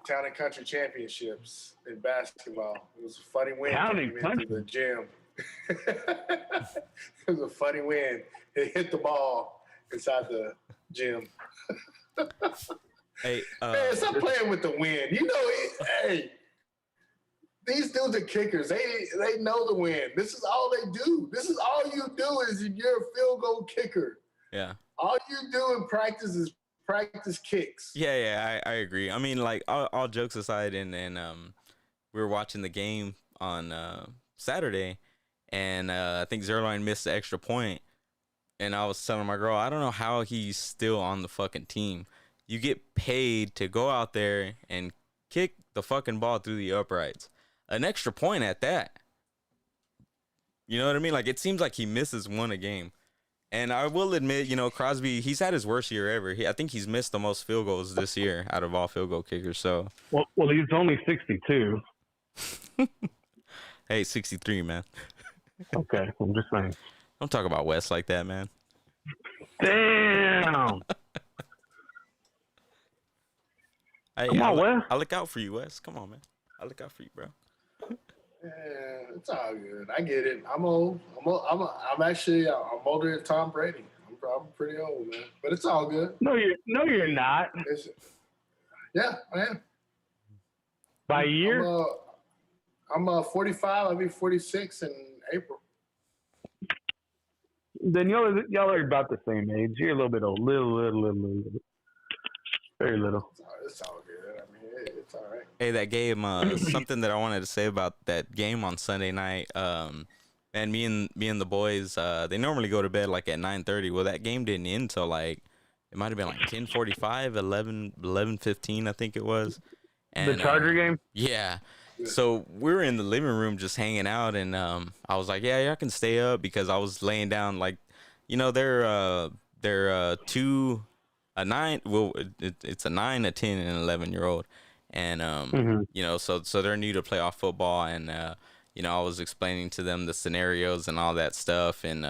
Town and Country Championships in basketball. It was a funny wind coming into the gym. It was a funny wind. It hit the ball inside the gym. Hey, man, stop playing with the wind. You know, these dudes are kickers. They know the wind. This is all they do. This is all you do is you're a field goal kicker. Yeah. All you do in practice is practice kicks. Yeah, I agree. I mean, like all jokes aside, and we were watching the game on Saturday, and I think Zerline missed the extra point, and I was telling my girl, I don't know how he's still on the fucking team. You get paid to go out there and kick the fucking ball through the uprights. An extra point at that. You know what I mean? Like, it seems like he misses one a game. And I will admit, you know, Crosby, he's had his worst year ever. I think he's missed the most field goals this year out of all field goal kickers. So, well, he's only 62. Hey, 63, man. Okay, I'm just saying. Don't talk about Wes like that, man. Damn. Hey, come on, Wes. I look out for you, Wes. Come on, man. I look out for you, bro. Yeah, it's all good. I get it. I'm old. I'm actually older than Tom Brady. I'm pretty old, man. But it's all good. No, you're not. Yeah, I am. By a year? I'm 45. I'll be 46 in April. Then y'all are about the same age. You're a little bit old, little, very little. It's all good. I mean, it's all right. Hey, that game. Something that I wanted to say about that game on Sunday night. And me and the boys. They normally go to bed like at 9:30. Well, that game didn't end till like it might have been like 10:45, 11:15, I think it was. And, the Charger game. Yeah. So we were in the living room just hanging out, and I was like, yeah, I can stay up because I was laying down like, they're two, a 9. Well, it's a 9, a 10, and an 11-year-old, and so they're new to playoff football, and I was explaining to them the scenarios and all that stuff, and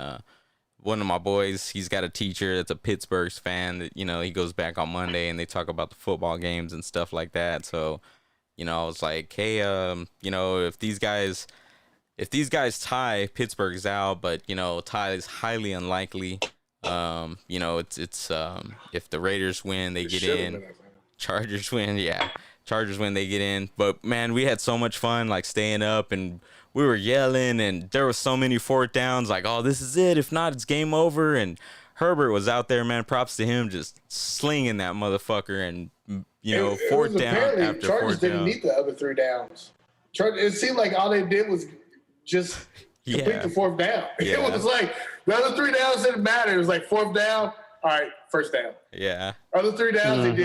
one of my boys, he's got a teacher that's a Pittsburgh fan that he goes back on Monday, and they talk about the football games and stuff like that, so. I was like, hey, if these guys tie, Pittsburgh's out, but tie is highly unlikely. It's if the Raiders win, they get in. Chargers win, yeah. Chargers win, they get in. But man, we had so much fun, like staying up, and we were yelling, and there was so many fourth downs, like, oh, this is it. If not, it's game over. And Herbert was out there, man. Props to him, just slinging that motherfucker, and fourth down after Chargers fourth didn't down. need the other 3 downs. It seemed like all they did was just complete the fourth down. Yeah. It was like the other 3 downs didn't matter. It was like fourth down, all right, first down. Yeah. Other 3 downs, it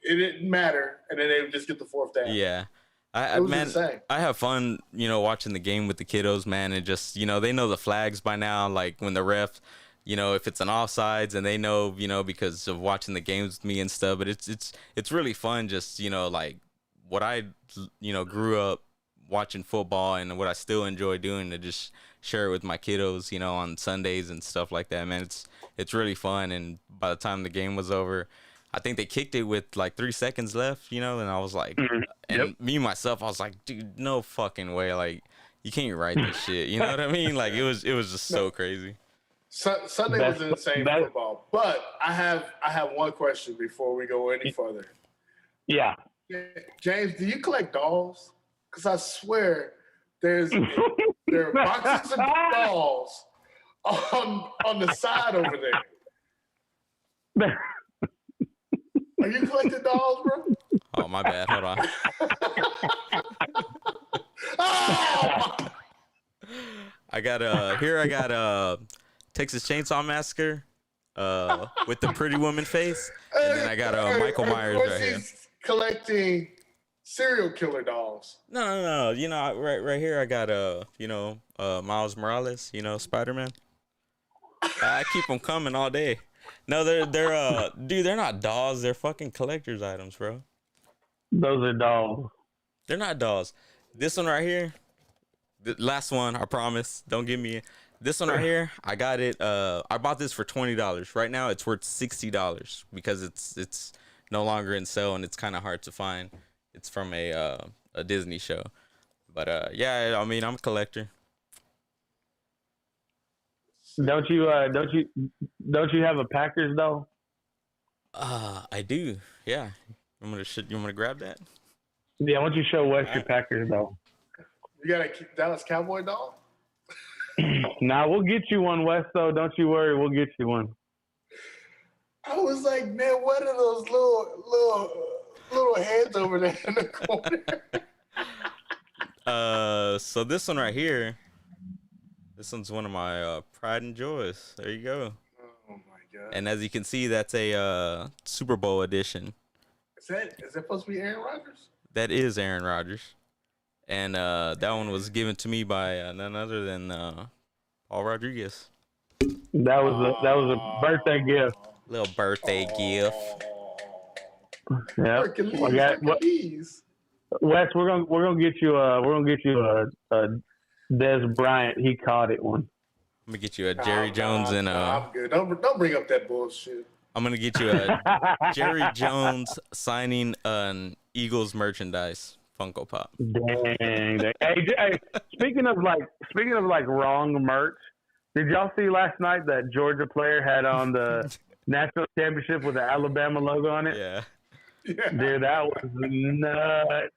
didn't matter, and then they would just get the fourth down. Yeah. It was insane. I have fun, watching the game with the kiddos, man, and just, they know the flags by now, like when the ref, if it's an offsides, and they know, because of watching the games with me and stuff, but it's really fun, just, like what I, grew up watching football and what I still enjoy doing, to just share it with my kiddos, on Sundays and stuff like that, man. It's really fun, and by the time the game was over, I think they kicked it with like 3 seconds left, and I was like, and me myself, I was like, dude, no fucking way, like you can't write this shit, you know what I mean? Like it was just so crazy. Sunday was insane football, but I have one question before we go any further. Yeah, James, do you collect dolls? Because I swear there are boxes of dolls on the side over there. Are you collecting dolls, bro? Oh, my bad. Hold on. I got Texas Chainsaw Massacre with the pretty woman face, and then I got Michael Myers right here. Collecting serial killer dolls. No. Right here I got Miles Morales. Spider-Man. I keep them coming all day. No, they're dude, they're not dolls. They're fucking collector's items, bro. Those are dolls. They're not dolls. This one right here, the last one, I promise. Don't give me this one right here. I got it. I bought this for $20. Right now, it's worth $60 because it's no longer in sale and it's kind of hard to find. It's from a Disney show, but yeah, I mean, I'm a collector. Don't you have a Packers doll? I do. Yeah. You want to grab that? Yeah, why don't you show Wes your Packers doll? You got a Dallas Cowboy doll? Nah, we'll get you one, Wes. Though, don't you worry, we'll get you one. I was like, man, what are those little heads over there in the corner? So this one right here. This one's one of my pride and joys. There you go. Oh my god! And as you can see, that's a Super Bowl edition. Is that supposed to be Aaron Rodgers? That is Aaron Rodgers, and that one was given to me by none other than Paul Rodriguez. That was a birthday gift. Little birthday gift. Yeah. Wes, we're gonna get you a Des Bryant, he caught it one. I'm gonna get you a Jerry Jones and I'm good. Don't bring up that bullshit. I'm gonna get you a Jerry Jones signing an Eagles merchandise Funko Pop. Dang. Hey, speaking of wrong merch, did y'all see last night that Georgia player had on the national championship with the Alabama logo on it? Yeah. Dude, that was nuts.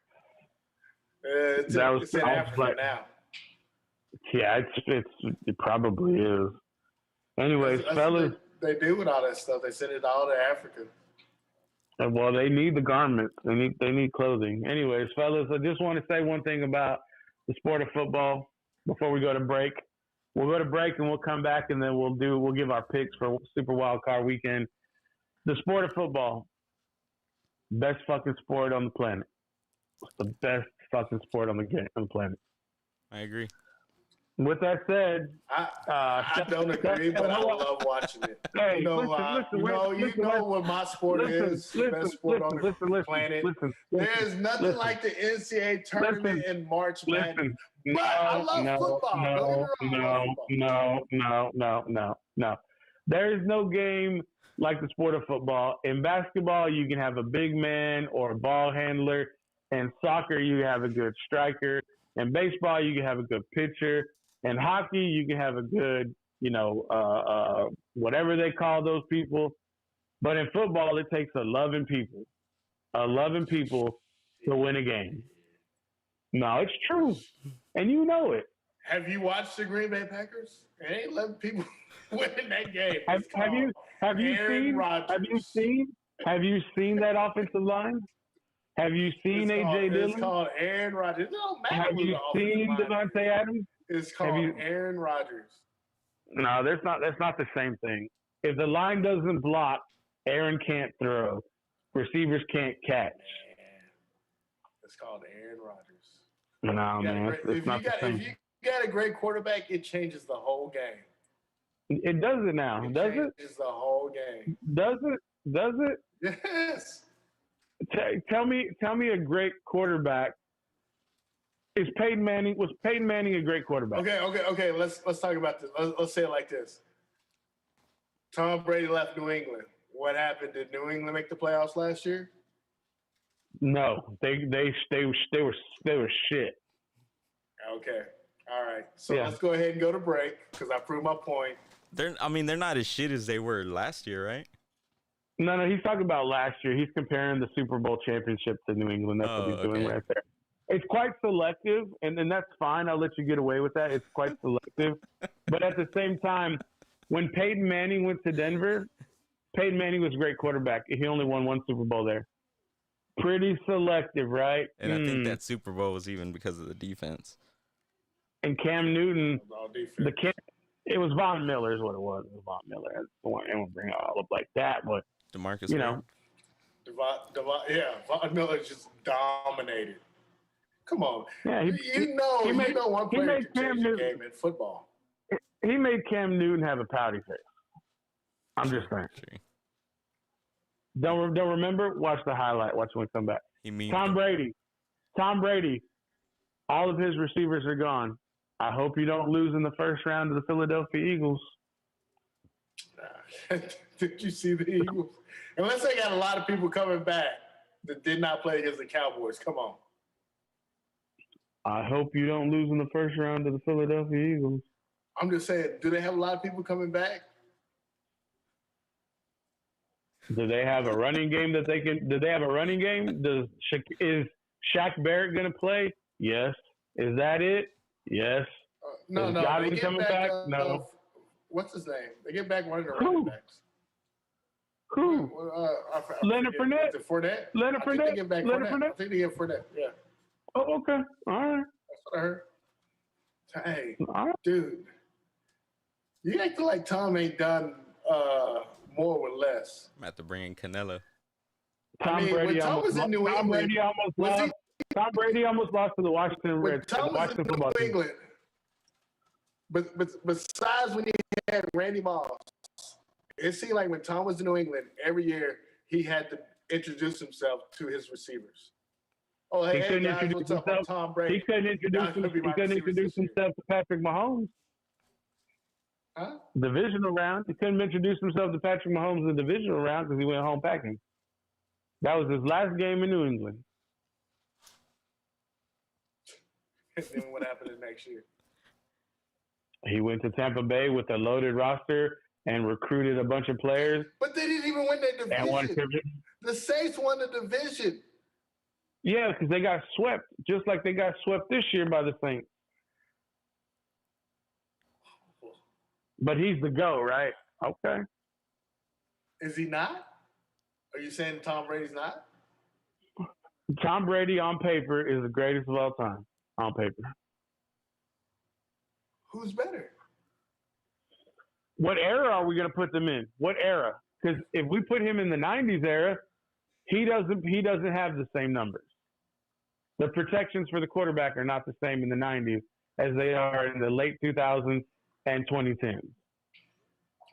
It's in Africa now. Yeah, it probably is. Anyways, That's fellas, they do with all that stuff. They send it all to Africa. well, they need the garments. They need clothing. Anyways, fellas, I just want to say one thing about the sport of football before we go to break. We'll go to break and we'll come back and then we'll give our picks for Super Wild Card Weekend. The sport of football, best fucking sport on the planet. It's the best fucking sport on the planet. I agree. With that said, I don't agree, but I love watching it. Hey, you know what my sport is. The best sport on the planet. There's nothing like the NCAA tournament in March Madness. But I love football. No. There is no game like the sport of football. In basketball, you can have a big man or a ball handler. In soccer, you have a good striker. In baseball, you can have a good pitcher. In hockey, you can have a good, whatever they call those people. But in football, it takes 11 people to win a game. No, it's true. And you know it. Have you watched the Green Bay Packers? It ain't 11 people winning that game. Have you seen that offensive line? Have you seen AJ Dillon? It's called Aaron Rodgers. It don't matter. Have you seen Devontae Adams? It's called Aaron Rodgers. No, that's not the same thing. If the line doesn't block, Aaron can't throw. Receivers can't catch. It's called Aaron Rodgers. No, man. It's not the same. If you got a great quarterback, it changes the whole game. It does it now, does it? It's the whole game. Does it? Yes. Tell me a great quarterback. Was Peyton Manning a great quarterback? Okay. Let's talk about this. Let's say it like this. Tom Brady left New England. What happened? Did New England make the playoffs last year? No, they were shit. Okay. All right. So let's go ahead and go to break because I proved my point. They're not as shit as they were last year, right? No, he's talking about last year. He's comparing the Super Bowl championship to New England. That's what he's doing right there. It's quite selective, and that's fine. I'll let you get away with that. It's quite selective. But at the same time, when Peyton Manning went to Denver, Peyton Manning was a great quarterback. He only won one Super Bowl there. Pretty selective, right? And I think that Super Bowl was even because of the defense. And Cam Newton, it was Von Miller is what it was. It was Von Miller. I won't bring it all up like that, but DeMarcus, Von Miller just dominated. Come on, yeah, you know one player can change the game in football. He made Cam Newton have a pouty face. I'm just saying. Don't remember? Watch the highlight. Watch when we come back. Tom Brady. All of his receivers are gone. I hope you don't lose in the first round to the Philadelphia Eagles. Did you see the Eagles? Unless they got a lot of people coming back that did not play against the Cowboys. Come on. I hope you don't lose in the first round to the Philadelphia Eagles. I'm just saying, do they have a lot of people coming back? Do they have a running game that they can? Do they have a running game? Is Shaq Barrett going to play? Yes. Is that it? Yes. No. Godwin coming back? No. What's his name? They get back one of the running backs. Who? Leonard Fournette. Fournette. Leonard Fournette. I think they get back Fournette. I think they get Fournette. Yeah. Oh, okay. All right. That's what I heard. Hey, dude, you acting like Tom ain't done more with less. I'm about to bring in Canelo. Tom Brady almost lost to the Washington Redskins. New England. But besides when he had Randy Moss, it seemed like when Tom was in New England, every year he had to introduce himself to his receivers. Oh, hey guys, what's up? I'm Tom Brady. He couldn't introduce himself to Patrick Mahomes. Huh? Divisional round. He couldn't introduce himself to Patrick Mahomes in the divisional round because he went home packing. That was his last game in New England. And then what happened the next year? He went to Tampa Bay with a loaded roster and recruited a bunch of players. But they didn't even win that division. The Saints won the division. Yeah, because they got swept, just like they got swept this year by the Saints. But he's the GOAT, right? Okay. Is he not? Are you saying Tom Brady's not? Tom Brady on paper is the greatest of all time. On paper. Who's better? What era are we going to put them in? What era? Because if we put him in the '90s era, he doesn't have the same numbers. The protections for the quarterback are not the same in the '90s as they are in the late 2000s and 2010s.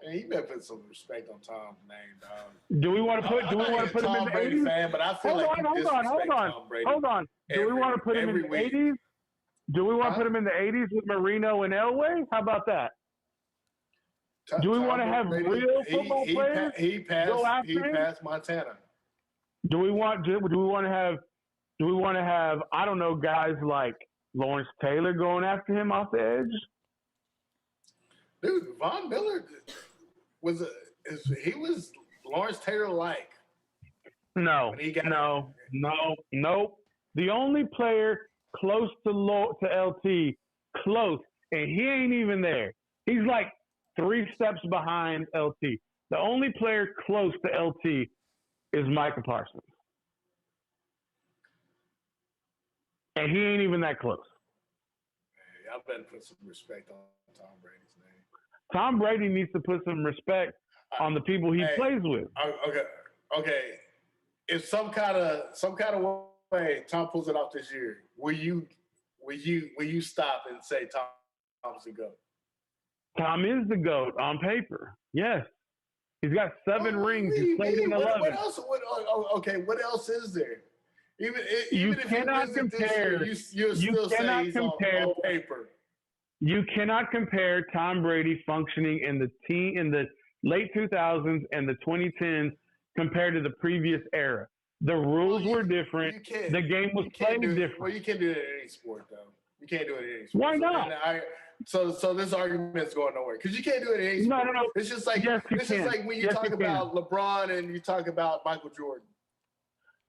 Man, you better put some respect on Tom's name, dog. Do we want to put? Do we want to put him in the Brady 80s? Fan, but I feel like you disrespect Tom Brady. Hold on. Do we want to put him in the 80s? Do we want to put him in the 80s with Marino and Elway? How about that? Do we want to have real football players? He passed Montana. Do we want to have I don't know, guys like Lawrence Taylor going after him off the edge? Dude, Von Miller was Lawrence Taylor like. No. The only player close to LT, close, and he ain't even there. He's like 3 steps behind LT. The only player close to LT is Micah Parsons. And he ain't even that close. Hey, y'all better put some respect on Tom Brady's name. Tom Brady needs to put some respect on the people he plays with. Okay. If some kind of way Tom pulls it off this year, will you stop and say Tom's the GOAT? Tom is the GOAT on paper. Yes. He's got 7 rings. He's played in 11. What else? What else is there? Even if cannot compare. You'll still say he's on paper. You cannot compare Tom Brady functioning in the late 2000s and the 2010s compared to the previous era. The rules were different. The game was played different. Well, you can't do it in any sport, though. You can't do it in any sport. Why not? So this argument's going nowhere because you can't do it in any sport. No. It's just like when you talk about LeBron and you talk about Michael Jordan.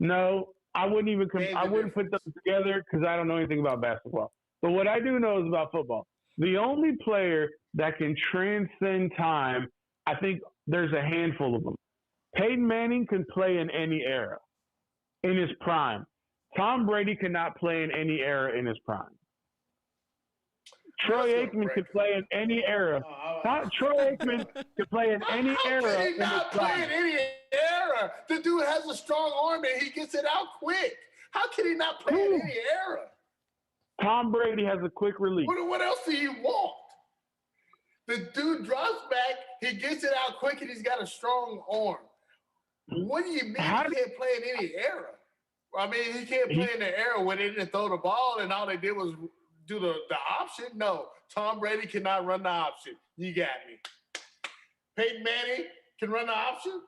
No, I wouldn't even. I wouldn't put them together because I don't know anything about basketball. But what I do know is about football. The only player that can transcend time, I think there's a handful of them. Peyton Manning can play in any era, in his prime. Tom Brady cannot play in any era in his prime. Troy Aikman could play in any era. Troy Aikman could play in any era. How can he not play in any era? The dude has a strong arm and he gets it out quick. How can he not play in any era? Tom Brady has a quick release. What else do you want? The dude drops back, he gets it out quick, and he's got a strong arm. What do you mean he can't play in any era? I mean, he can't play in the era where they didn't throw the ball and all they did was do the option? No. Tom Brady cannot run the option. You got me. Peyton Manning can run the option?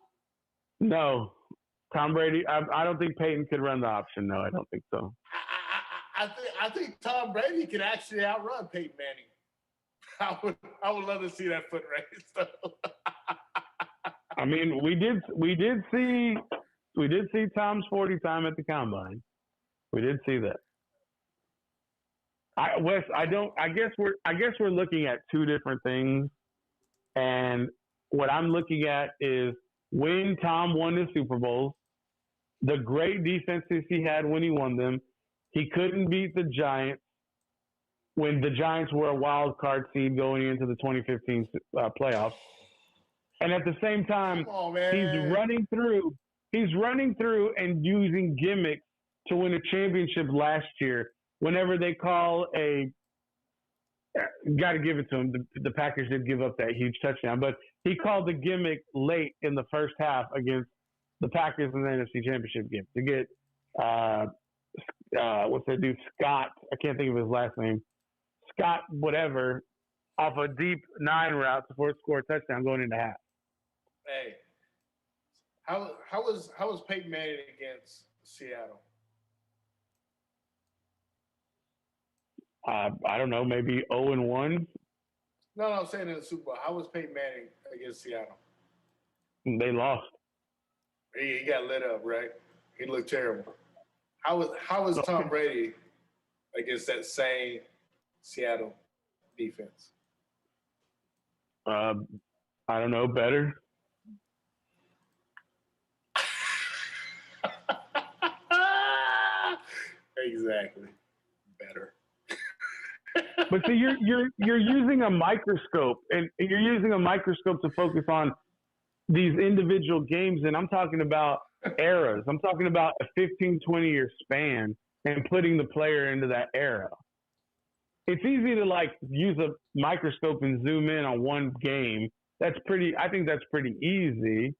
Tom Brady, I don't think Peyton could run the option. No, I don't think so. I think Tom Brady can actually outrun Peyton Manning. I would love to see that foot race though. I mean, we did see Tom's 40 time at the combine. We did see that. Wes, I guess we're looking at 2 different things, and what I'm looking at is when Tom won the Super Bowls, the great defenses he had when he won them. He couldn't beat the Giants when the Giants were a wild card seed going into the 2015 playoffs. And at the same time, he's running through and using gimmicks to win a championship last year. Whenever they call got to give it to him. The Packers did give up that huge touchdown, but he called the gimmick late in the first half against the Packers in the NFC Championship game to get what's that dude, Scott? I can't think of his last name. Scott, whatever, off a deep 9 route to score a touchdown going into half. Hey, how was Peyton Manning against Seattle? I don't know, maybe 0-1. No, I'm saying in the Super Bowl. How was Peyton Manning against Seattle? They lost. He got lit up, right? He looked terrible. How was Tom Brady against that same Seattle defense? I don't know, better. Exactly, better. But see, you're using a microscope, and you're using a microscope to focus on these individual games, and I'm talking about eras. I'm talking about a 15, 20-year span and putting the player into that era. It's easy to like use a microscope and zoom in on one game. I think that's pretty easy,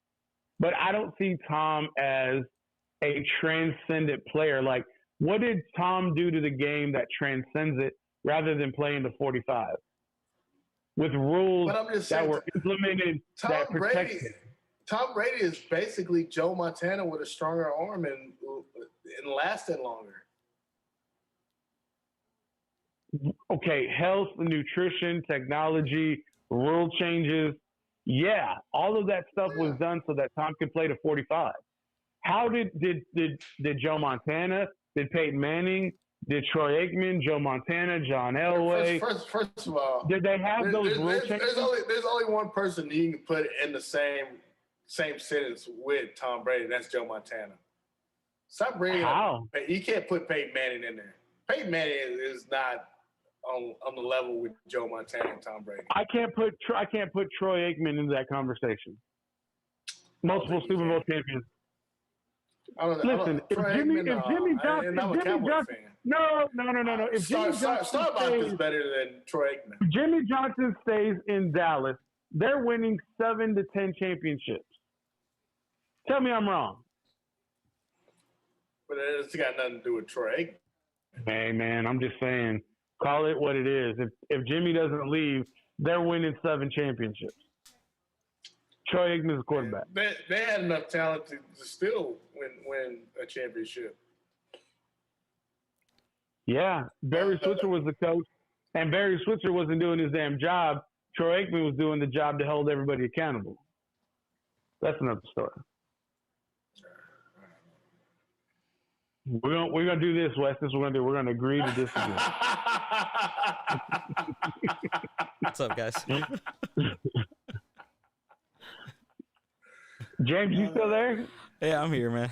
but I don't see Tom as a transcendent player. Like, what did Tom do to the game that transcends it rather than playing the 45 with rules that were implemented that protected it? Tom Brady is basically Joe Montana with a stronger arm and lasted longer. Okay, health, nutrition, technology, rule changes. Yeah, all of that stuff was done so that Tom could play to 45. How did Joe Montana, did Peyton Manning, did Troy Aikman, Joe Montana, John Elway? First of all, did they have those rule changes? There's only one person you can put in the same sentence with Tom Brady. That's Joe Montana. Stop bringing up. You can't put Peyton Manning in there. Peyton Manning is not on the level with Joe Montana and Tom Brady. I can't put Troy Aikman into that conversation. Multiple Super Bowl champions. Listen, if Jimmy Johnson, no. If Jimmy Johnson is better than Troy Aikman. If Jimmy Johnson stays in Dallas, they're winning 7 to 10 championships. Tell me I'm wrong. But it's got nothing to do with Troy Aikman. Hey man, I'm just saying, call it what it is. If Jimmy doesn't leave, they're winning 7 championships. Troy Aikman's a quarterback. They had enough talent to still win a championship. Yeah, Barry Switzer was the coach, and Barry Switzer wasn't doing his damn job. Troy Aikman was doing the job to hold everybody accountable. That's another story. We're gonna do this, Wes. This is what we're gonna do. We're gonna agree to disagree. What's up, guys? James, you still there? Yeah, I'm here, man.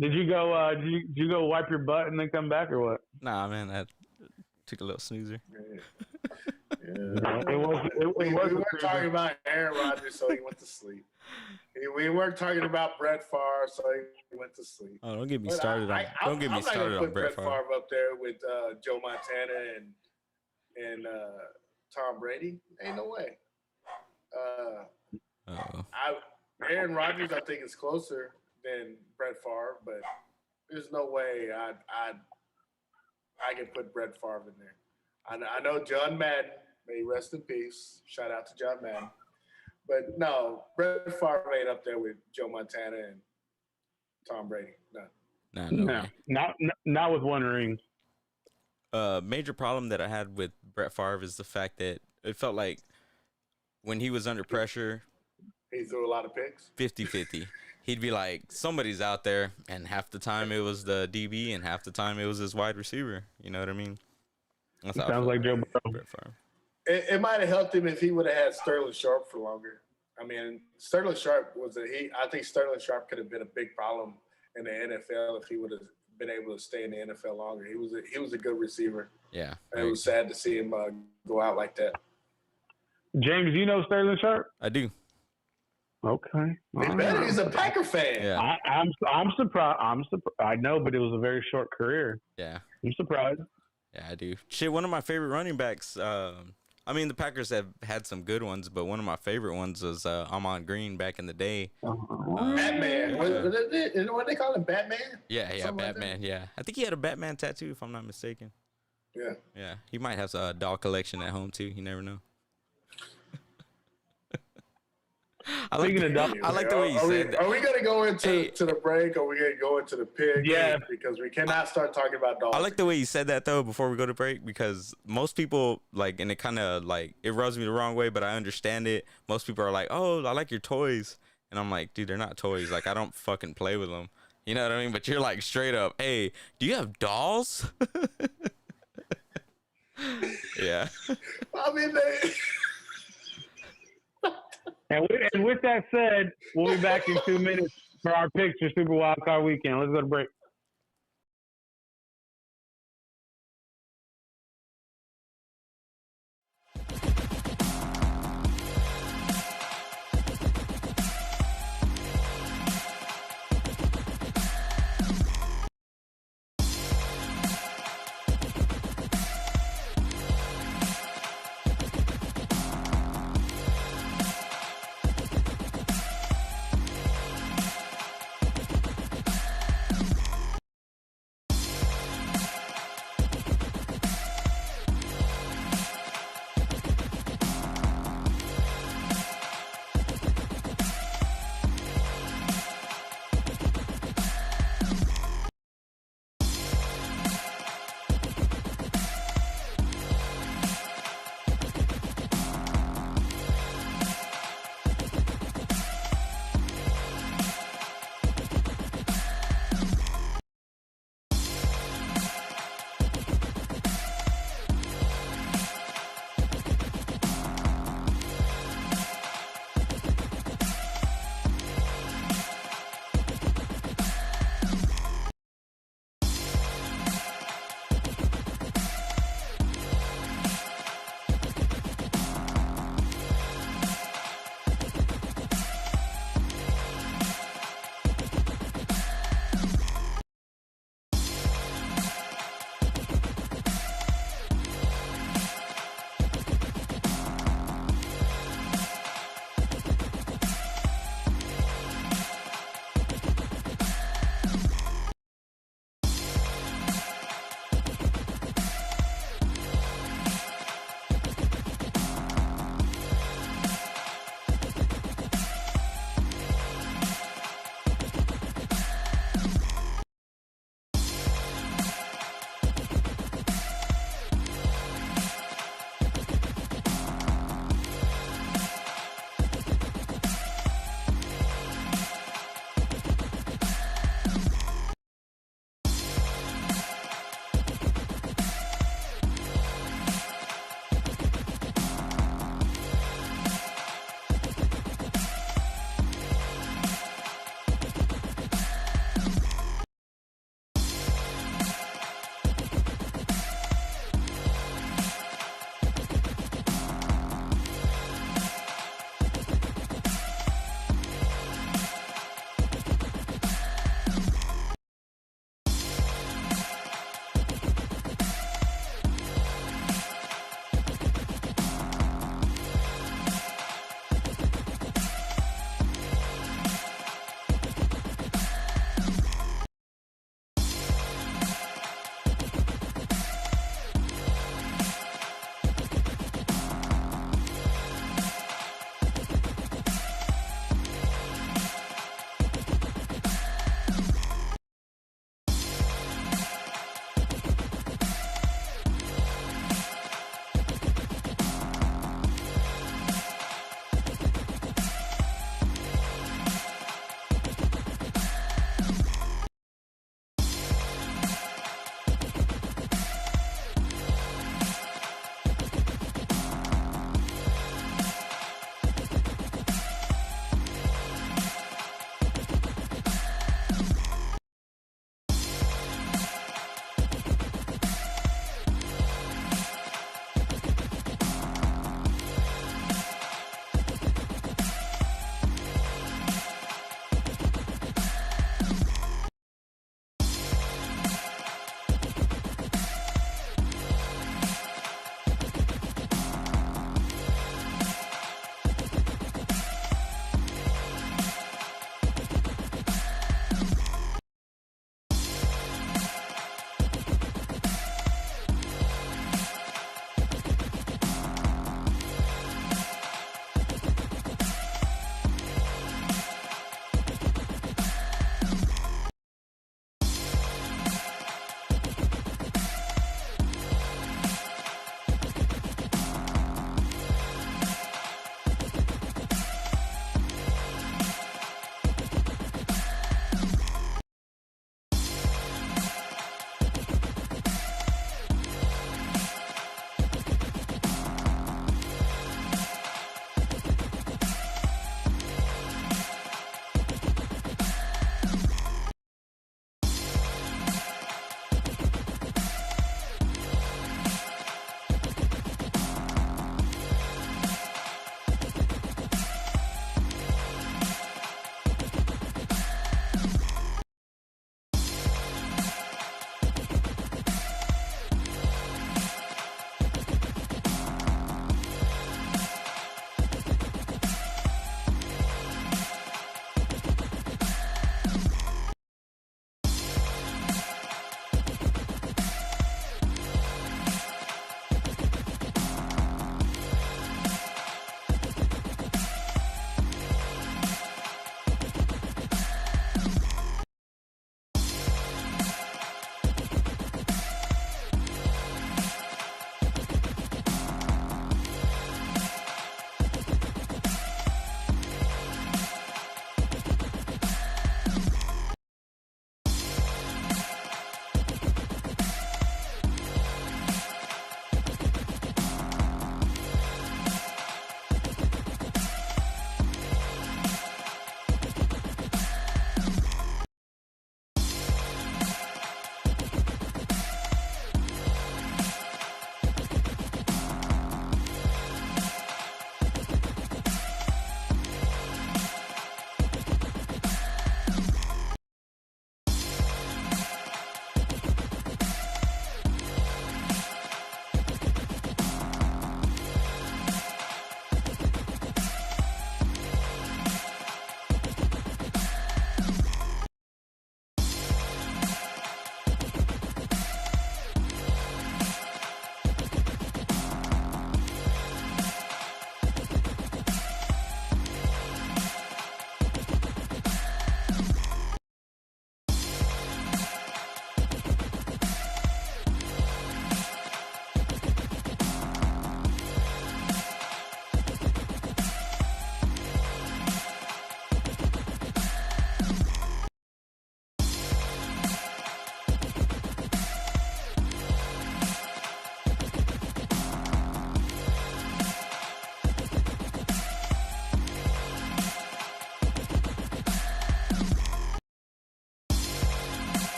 Did you go? Did you go wipe your butt and then come back, or what? Nah, man, I took a little snoozer. We weren't talking about Aaron Rodgers, so he went to sleep. We weren't talking about Brett Favre, so he went to sleep. Oh, don't get me started on Brett Favre. Brett Favre up there with Joe Montana and Tom Brady. Ain't no way. Aaron Rodgers, I think, is closer than Brett Favre, but there's no way I can put Brett Favre in there. I know John Madden, may he rest in peace. Shout out to John Madden. But no, Brett Favre ain't up there with Joe Montana and Tom Brady. No. Not with one ring. Major problem that I had with Brett Favre is the fact that it felt like when he was under pressure, he threw a lot of picks. 50-50. He'd be like, somebody's out there, and half the time it was the DB, and half the time it was his wide receiver. You know what I mean? Sounds like Joe Burrow. It might have helped him if he would have had Sterling Sharp for longer. I mean, Sterling Sharp I think Sterling Sharp could have been a big problem in the NFL if he would have been able to stay in the NFL longer. He was a good receiver. Yeah. And it was sad to see him go out like that. James, you know Sterling Sharp? I do. Okay. He's a Packer fan. Yeah. I'm surprised. I know, but it was a very short career. Yeah. I'm surprised. Yeah, I do. Shit, one of my favorite running backs. I mean, the Packers have had some good ones, but one of my favorite ones was Ahman Green back in the day. Batman. What they call him? Batman? Yeah, Batman. Like, yeah, I think he had a Batman tattoo, if I'm not mistaken. Yeah. Yeah, he might have a doll collection at home too. You never know. I like the way you said that. Are we going to go into the break, or are we going to go into the pick? Yeah. Because we cannot start talking about dogs. I like the way you said that, though, before we go to break, because most people, like, and it kind of, like, it rubs me the wrong way, but I understand it. Most people are like, oh, I like your toys. And I'm like, dude, they're not toys. Like, I don't fucking play with them. You know what I mean? But you're like straight up, hey, do you have dolls? Yeah. I mean, they. And with that said, we'll be back in 2 minutes for our picks for Super Wild Card Weekend. Let's go to break.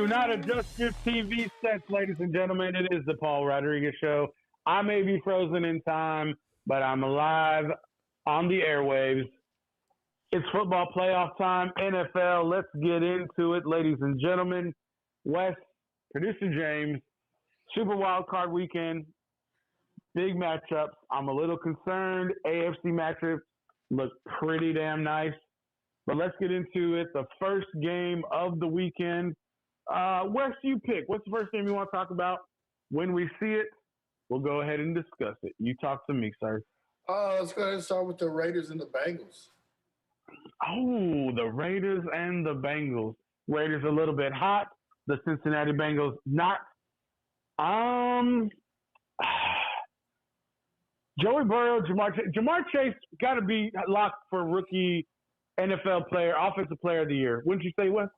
Do not adjust your TV sets, ladies and gentlemen. It is the Paul Rodriguez Show. I may be frozen in time, but I'm alive on the airwaves. It's football playoff time, NFL. Let's get into it, ladies and gentlemen. Wes, producer James, Super Wild Card Weekend, big matchups. I'm a little concerned. AFC matchups look pretty damn nice. But let's get into it. The first game of the weekend. Wes, you pick. What's the first game you want to talk about? When we see it, we'll go ahead and discuss it. You talk to me, sir. Let's go ahead and start with the Raiders and the Bengals. Oh, the Raiders and the Bengals. Raiders a little bit hot. The Cincinnati Bengals not. Joey Burrow, Jamar Chase got to be locked for rookie NFL player, offensive player of the year. Wouldn't you say, Wes?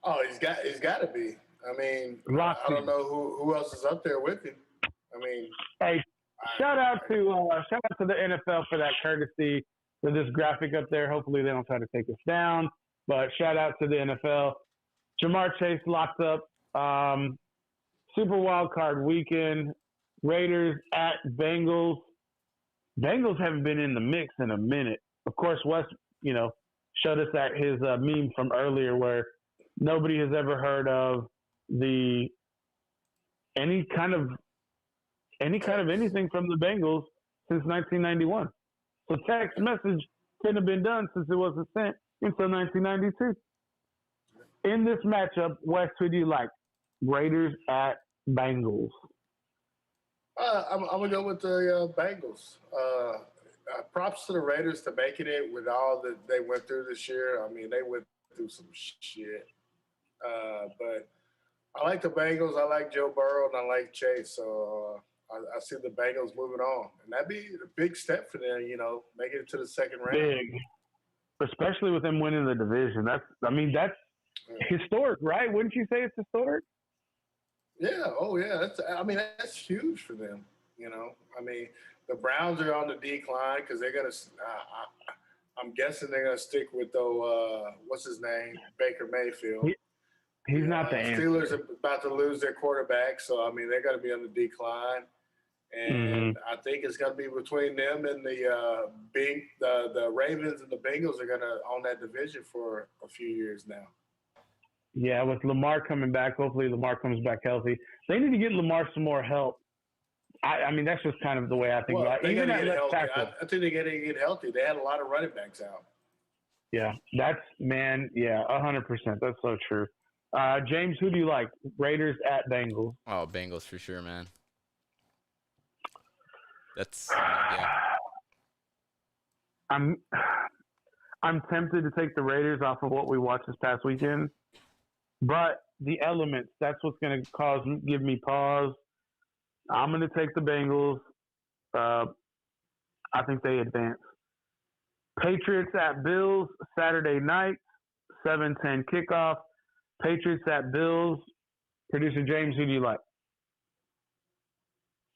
Oh, he's got to be. I mean, I don't know who else is up there with him. I mean, hey, shout out to the NFL for that courtesy for this graphic up there. Hopefully they don't try to take us down, but shout out to the NFL. Jamar Chase locked up. Super Wild Card Weekend. Raiders at Bengals. Bengals haven't been in the mix in a minute. Of course, Wes, showed us that his meme from earlier where nobody has ever heard of any kind of anything from the Bengals since 1991. So text message couldn't have been done since it wasn't sent until 1992. In this matchup, Wes, who do you like? Raiders at Bengals. I'm gonna go with the Bengals. Props to the Raiders to making it with all that they went through this year. I mean, they went through some shit. But I like the Bengals. I like Joe Burrow, and I like Chase. So I see the Bengals moving on, and that'd be a big step for them. Making it to the second round. Big, especially with them winning the division. That's historic, right? Wouldn't you say it's historic? Yeah. Oh, yeah. That's huge for them. I mean, the Browns are on the decline because they're gonna. I'm guessing they're gonna stick with what's his name, Baker Mayfield. He's not the answer. Steelers are about to lose their quarterback, so I mean they're going to be on the decline, and I think it's going to be between them and the Ravens and the Bengals are going to own that division for a few years now. Yeah, with Lamar coming back, hopefully Lamar comes back healthy. They need to get Lamar some more help. I mean, that's just kind of the way I think about it. Even at left tackle. I think they got to get healthy. They had a lot of running backs out. Yeah, 100%. That's so true. James, who do you like? Raiders at Bengals. Oh, Bengals for sure, man. That's yeah. I'm tempted to take the Raiders off of what we watched this past weekend, but the elements, that's what's going to give me pause. I'm going to take the Bengals. I think they advance. Patriots at Bills, Saturday night, 7:10 kickoff. Patriots at Bills. Producer James, who do you like?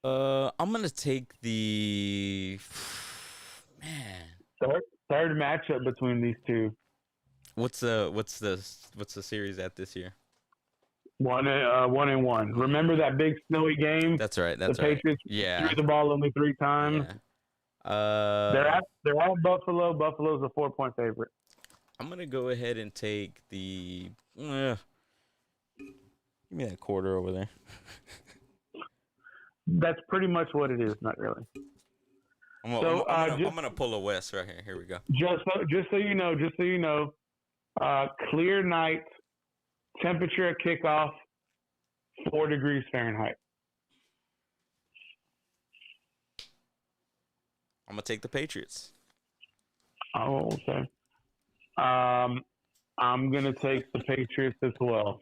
I'm gonna take the third matchup between these two. What's the series at this year? 1-1. Remember that big snowy game? That's right. The Patriots threw the ball only 3 times. Yeah. They're at Buffalo. Buffalo's a 4-point favorite. I'm gonna go ahead and take the. Give me that quarter over there. That's pretty much what it is. Not really. I'm gonna pull a West right here. Here we go. Just so you know, clear night, temperature at kickoff, 4 degrees Fahrenheit. I'm gonna take the Patriots. Oh, okay. I'm gonna take the Patriots as well.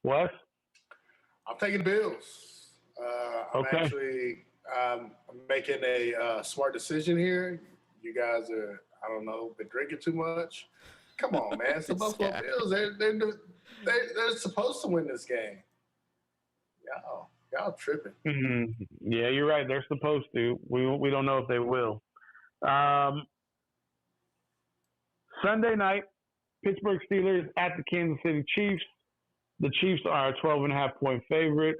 What? I'm taking Bills. I'm making a smart decision here. You guys are, I don't know, been drinking too much. Come on, man. It's the Buffalo Bills. They're supposed to win this game. Y'all tripping. Mm-hmm. Yeah, you're right. They're supposed to. We don't know if they will. Sunday night, Pittsburgh Steelers at the Kansas City Chiefs. The Chiefs are a 12.5-point favorite.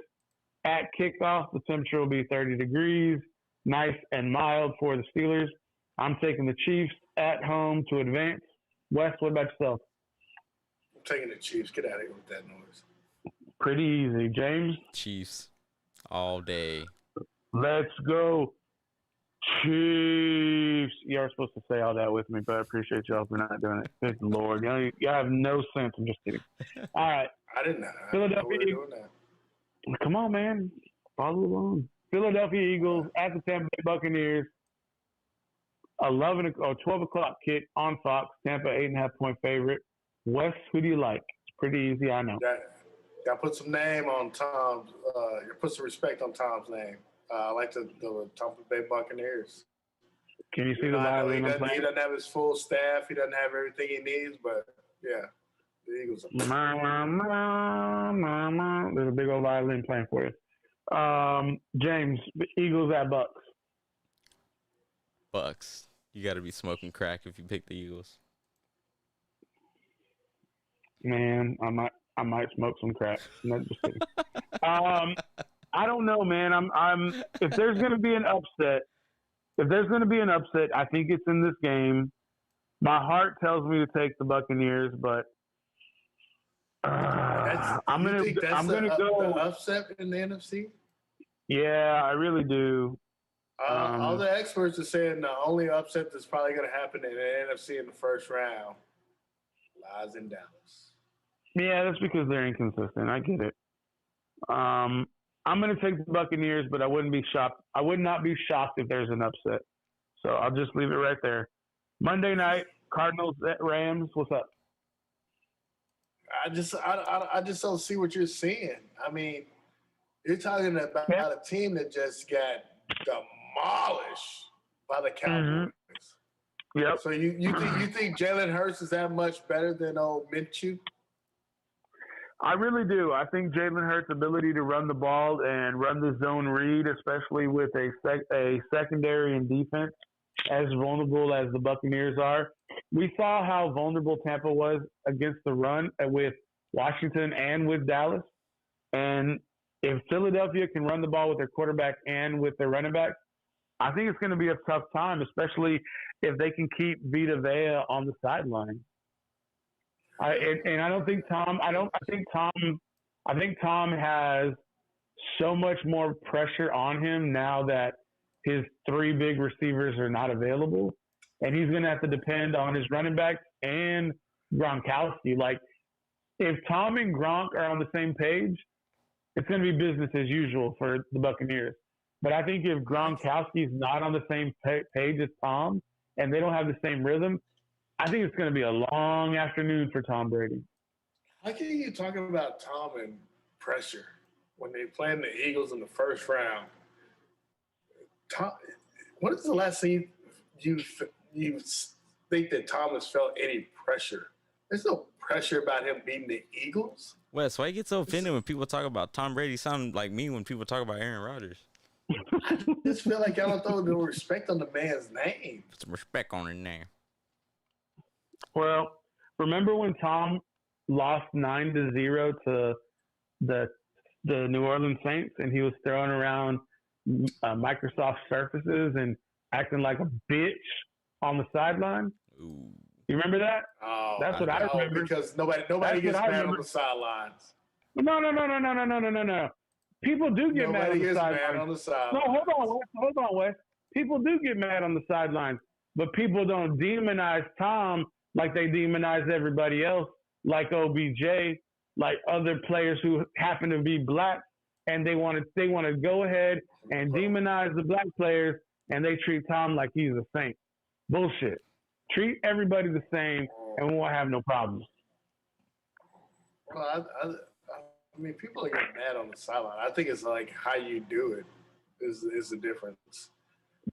At kickoff, the temperature will be 30 degrees, nice and mild for the Steelers. I'm taking the Chiefs at home to advance. Wes, what about yourself? I'm taking the Chiefs. Get out of here with that noise. Pretty easy. James? Chiefs all day. Let's go. Chiefs. You are supposed to say all that with me, but I appreciate y'all for not doing it. Good Lord. Y'all have no sense. I'm just kidding. All right. I didn't know. Philadelphia Doing that. Come on, man. Follow along. Philadelphia Eagles at the Tampa Bay Buccaneers. 12 o'clock kick on Fox. Tampa 8.5-point favorite. Wes, who do you like? It's pretty easy, I know. Got to put some name on Tom's. Put some respect on Tom's name. I like the Tampa Bay Buccaneers. Can you see the violin I'm playing? He doesn't have his full staff. He doesn't have everything he needs, but yeah, the Eagles are. There's a big old violin playing for you. James, Eagles at Bucks. Bucks. You got to be smoking crack if you pick the Eagles. Man, I might smoke some crack. No, just kidding. I don't know, man. If there's going to be an upset, I think it's in this game. My heart tells me to take the Buccaneers, but I'm gonna go the upset in the NFC. Yeah, I really do. All the experts are saying the only upset that's probably going to happen in the NFC in the first round lies in Dallas. Yeah, that's because they're inconsistent. I get it. I'm going to take the Buccaneers, but I wouldn't be shocked. I would not be shocked if there's an upset. So I'll just leave it right there. Monday night, Cardinals at Rams. What's up? I just don't see what you're seeing. I mean, you're talking about a team that just got demolished by the Cowboys. Mm-hmm. Yep. So you think Jalen Hurts is that much better than old Minshew? I really do. I think Jalen Hurts' ability to run the ball and run the zone read, especially with a secondary and defense as vulnerable as the Buccaneers are. We saw how vulnerable Tampa was against the run with Washington and with Dallas. And if Philadelphia can run the ball with their quarterback and with their running back, I think it's going to be a tough time, especially if they can keep Vita Vea on the sideline. I think Tom has so much more pressure on him now that his three big receivers are not available, and he's going to have to depend on his running back and Gronkowski. Like, if Tom and Gronk are on the same page, it's going to be business as usual for the Buccaneers. But I think if Gronkowski's not on the same page as Tom and they don't have the same rhythm, I think it's going to be a long afternoon for Tom Brady. How can you talk about Tom and pressure when they playing the Eagles in the first round? Tom, when is the last thing you think that Tom has felt any pressure? There's no pressure about him beating the Eagles. Wes, why you get so offended when people talk about Tom Brady? Sound like me when people talk about Aaron Rodgers. I just feel like y'all don't throw no respect on the man's name. Put some respect on his name. Well, remember when Tom lost 9-0 to the New Orleans Saints, and he was throwing around Microsoft Surfaces and acting like a bitch on the sideline? Ooh. You remember that? Oh, that's what I remember. Because nobody gets mad on the sidelines. No. People do get mad on the sidelines. No, hold on, Wes. People do get mad on the sidelines, but people don't demonize Tom like they demonize everybody else, like OBJ, like other players who happen to be black, and they want to go ahead and demonize the black players, and they treat Tom like he's a saint. Bullshit. Treat everybody the same, and we won't have no problems. Well, I mean, people are getting mad on the sideline. I think it's like how you do it is the difference.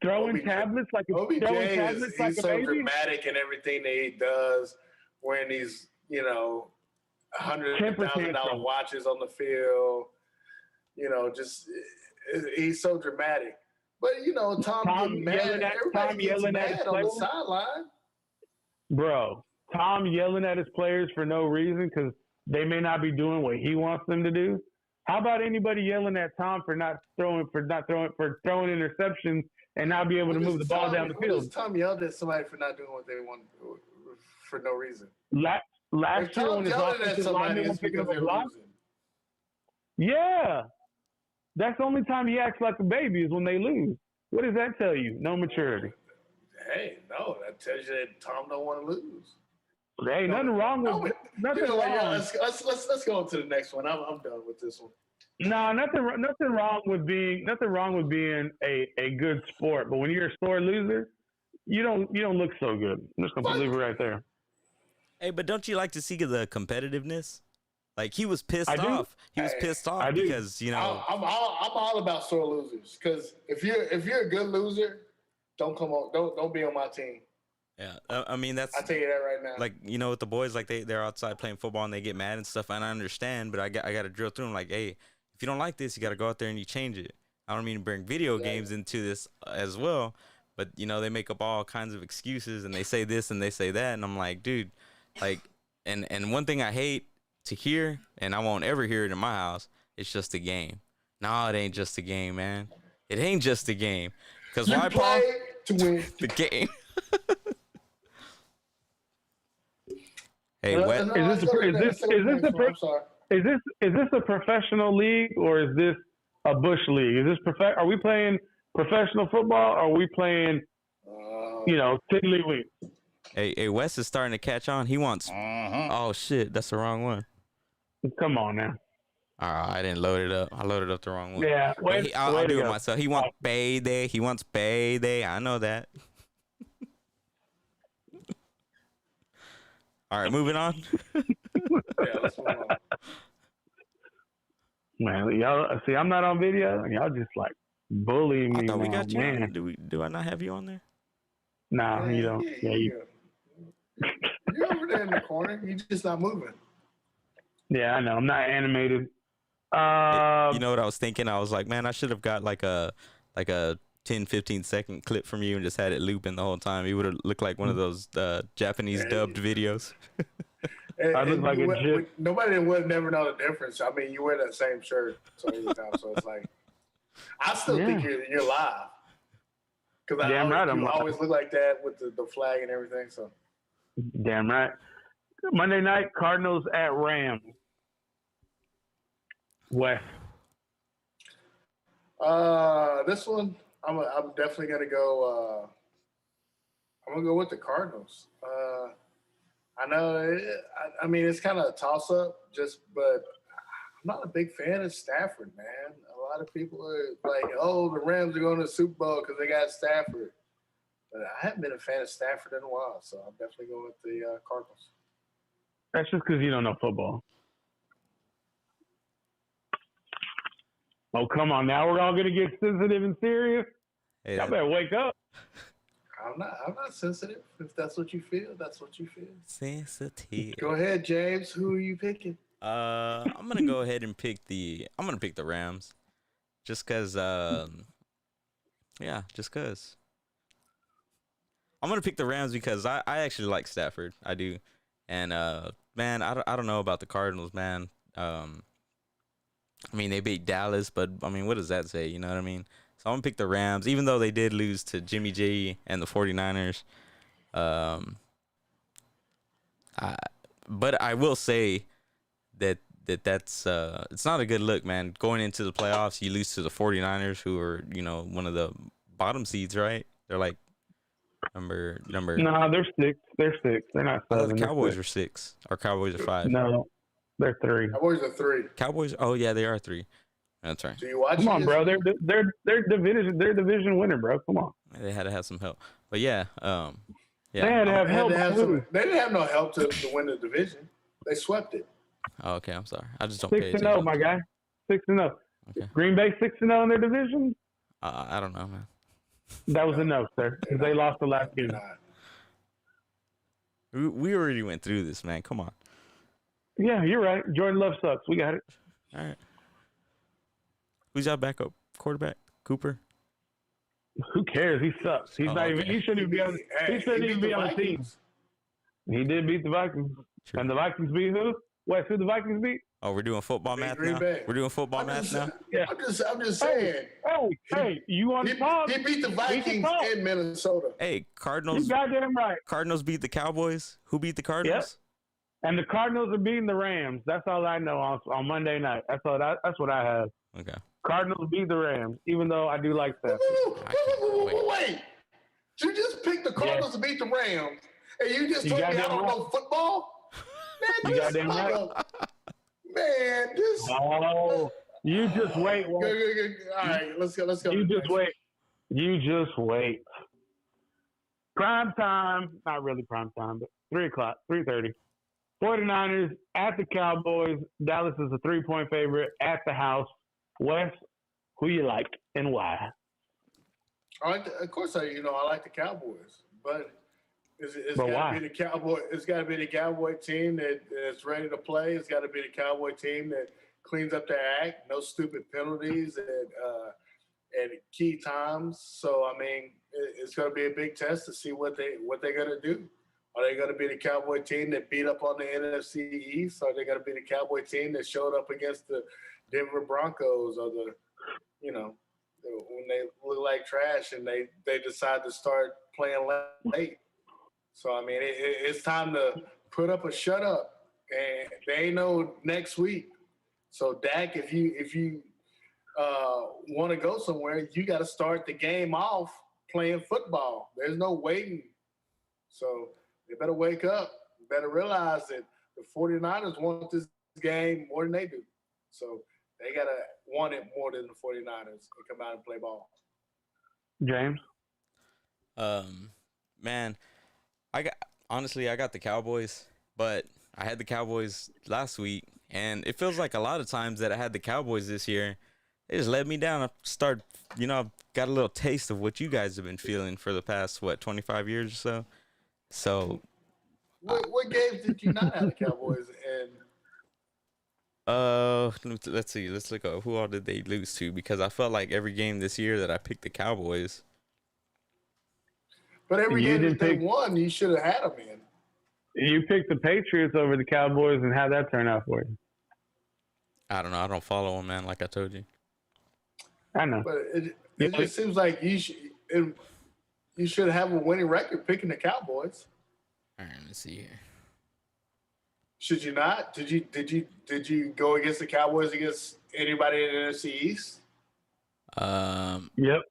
Throwing tablets like a OBJ he's so baby? dramatic in everything that he does, wearing these, $100,000 watches on the field. Just he's so dramatic. But Tom getting mad. Everybody gets mad on the sideline. Bro, Tom yelling at his players for no reason because they may not be doing what he wants them to do. How about anybody yelling at Tom for throwing interceptions and not be able to move the ball down the field? Tom yelled at somebody for not doing what they want for no reason? Last year when his offensive lineman was picking up a block. Yeah, that's the only time he acts like a baby is when they lose. What does that tell you? No maturity. Hey, no, that tells you that Tom don't want to lose. There ain't nothing wrong with nothing wrong. Yeah, let's go on to the next one. I'm done with this one. No, nothing wrong with being a good sport. But when you're a sore loser, you don't look so good. I'm just gonna leave it right there. Hey, but don't you like to see the competitiveness? Like he was pissed off. He was pissed off because I'm all about sore losers. Because if you're a good loser, don't come on. Don't be on my team. Yeah, I mean I'll tell you that right now. Like with the boys, like they're outside playing football and they get mad and stuff, and I understand, but I got to drill through them. Like, hey, if you don't like this, you got to go out there and you change it. I don't mean to bring video games into this as well, but they make up all kinds of excuses and they say this and they say that, and I'm like, dude, like, and one thing I hate to hear, and I won't ever hear it in my house, it's just a game. No, it ain't just a game, man. It ain't just a game. Because why, Paul? To win the game. Hey, is this a professional league or is this a bush league? Are we playing professional football or are we playing tiddly league? Hey, Wes is starting to catch on. He wants Oh shit, that's the wrong one. Come on now. I didn't load it up. I loaded up the wrong one. Yeah, I'll do it myself. He wants payday. He wants payday. I know that. All right, moving on. Let's move on. Man, y'all see, I'm not on video. Y'all just like bullying me. I thought we got you. Man. Do I not have you on there? Nah, you don't. You're over there in the corner. You're just not moving. Yeah, I know. I'm not animated. You know what I was thinking? I was like, man, I should have got like a 10, 15-second clip from you and just had it looping the whole time. You would have looked like one of those Japanese dubbed videos. I look like a jit. Nobody would never know the difference. I mean, you wear that same shirt so every time, so it's like I still think you're live because you always look like that with the flag and everything. So damn right. Monday night, Cardinals at Rams. West. This one, I'm definitely gonna go. I'm gonna go with the Cardinals. I know. I mean, it's kind of a toss-up, but I'm not a big fan of Stafford, man. A lot of people are like, "Oh, the Rams are going to the Super Bowl because they got Stafford." But I haven't been a fan of Stafford in a while, so I'm definitely going with the Cardinals. That's just because you don't know football. Oh, come on. Now we're all going to get sensitive and serious. Hey, y'all better wake up. I'm not sensitive. If that's what you feel, that's what you feel. Sensitive. Go ahead, James. Who are you picking? I'm going to go ahead and pick the Rams. Just because, just because. I'm going to pick the Rams because I actually like Stafford. I do. And, man, I don't know about the Cardinals, man. I mean, they beat Dallas, but, I mean, what does that say? You know what I mean? So I'm going to pick the Rams, even though they did lose to Jimmy G and the 49ers. But I will say that's it's not a good look, man. Going into the playoffs, you lose to the 49ers, who are, one of the bottom seeds, right? They're like number. No, they're 6. They're 6. They're not 7. The Cowboys are 6. Or Cowboys are 5. No, they're 3. Cowboys are 3. Cowboys. Oh yeah, they are 3. That's right. Do you watch? Come on, bro. They're division winner, bro. Come on. They had to have some help, but yeah. They had to have help. They didn't have no help to win the division. They swept it. Oh, okay. I'm sorry. I just don't pay attention. 6-0, my guy. 6-0. Okay. Green Bay 6-0 in their division. I don't know, man. That was a no, sir. Because they lost the last game. We already went through this, man. Come on. Yeah, you're right. Jordan Love sucks. We got it. All right. Who's our backup quarterback? Cooper. Who cares? He sucks. He's not even. He shouldn't even be on. He shouldn't even be on the team. He did beat the Vikings, and the Vikings beat who? West, who the Vikings beat? Oh, we're doing football math Green now. Bay. We're doing football math now. Yeah. I'm just saying. Hey, you want to talk? He beat the Vikings in Minnesota. Hey, Cardinals. You goddamn right. Cardinals beat the Cowboys. Who beat the Cardinals? Yep. And the Cardinals are beating the Rams. That's all I know on Monday night. That's what I have. Okay. Cardinals beat the Rams, even though I do like that. Wait. You just picked the Cardinals to beat the Rams, and you just told me I don't know football? Man, you goddamn right. Man, this. Oh, you just wait. Good. All right, let's go. You just wait. Prime time, not really prime time, but 3 o'clock, 3:30. 49ers at the Cowboys. Dallas is a 3-point favorite at the house. Wes, who you like and why? Of course, I like the Cowboys, but it's But got why? to be the Cowboy. It's got to be the Cowboy team that's ready to play. It's got to be the Cowboy team that cleans up their act. No stupid penalties at key times. So I mean, it's going to be a big test to see what they're going to do. Are they going to be the Cowboy team that beat up on the NFC East? Are they going to be the Cowboy team that showed up against the Denver Broncos or when they look like trash and they decide to start playing late? So, I mean, it's time to put up or shut up. And they ain't no next week. So, Dak, if you want to go somewhere, you got to start the game off playing football. There's no waiting. So, they better wake up. Better realize that the 49ers want this game more than they do. So, they got to want it more than the 49ers and come out and play ball. James? Man, I got the Cowboys, but I had the Cowboys last week, and it feels like a lot of times that I had the Cowboys this year, they just let me down. I've got a little taste of what you guys have been feeling for the past, 25 years or so. So, what games did you not have the Cowboys in? Let's see. Let's look up who all did they lose to, because I felt like every game this year that I picked the Cowboys. But every game that they won, you should have had them in. You picked the Patriots over the Cowboys, and how'd that turn out for you? I don't know. I don't follow them, man, like I told you. I know. But it just seems like you should have a winning record picking the Cowboys. All right, let's see here. Should you not? Did you go against the Cowboys against anybody in the NFC East? Yep.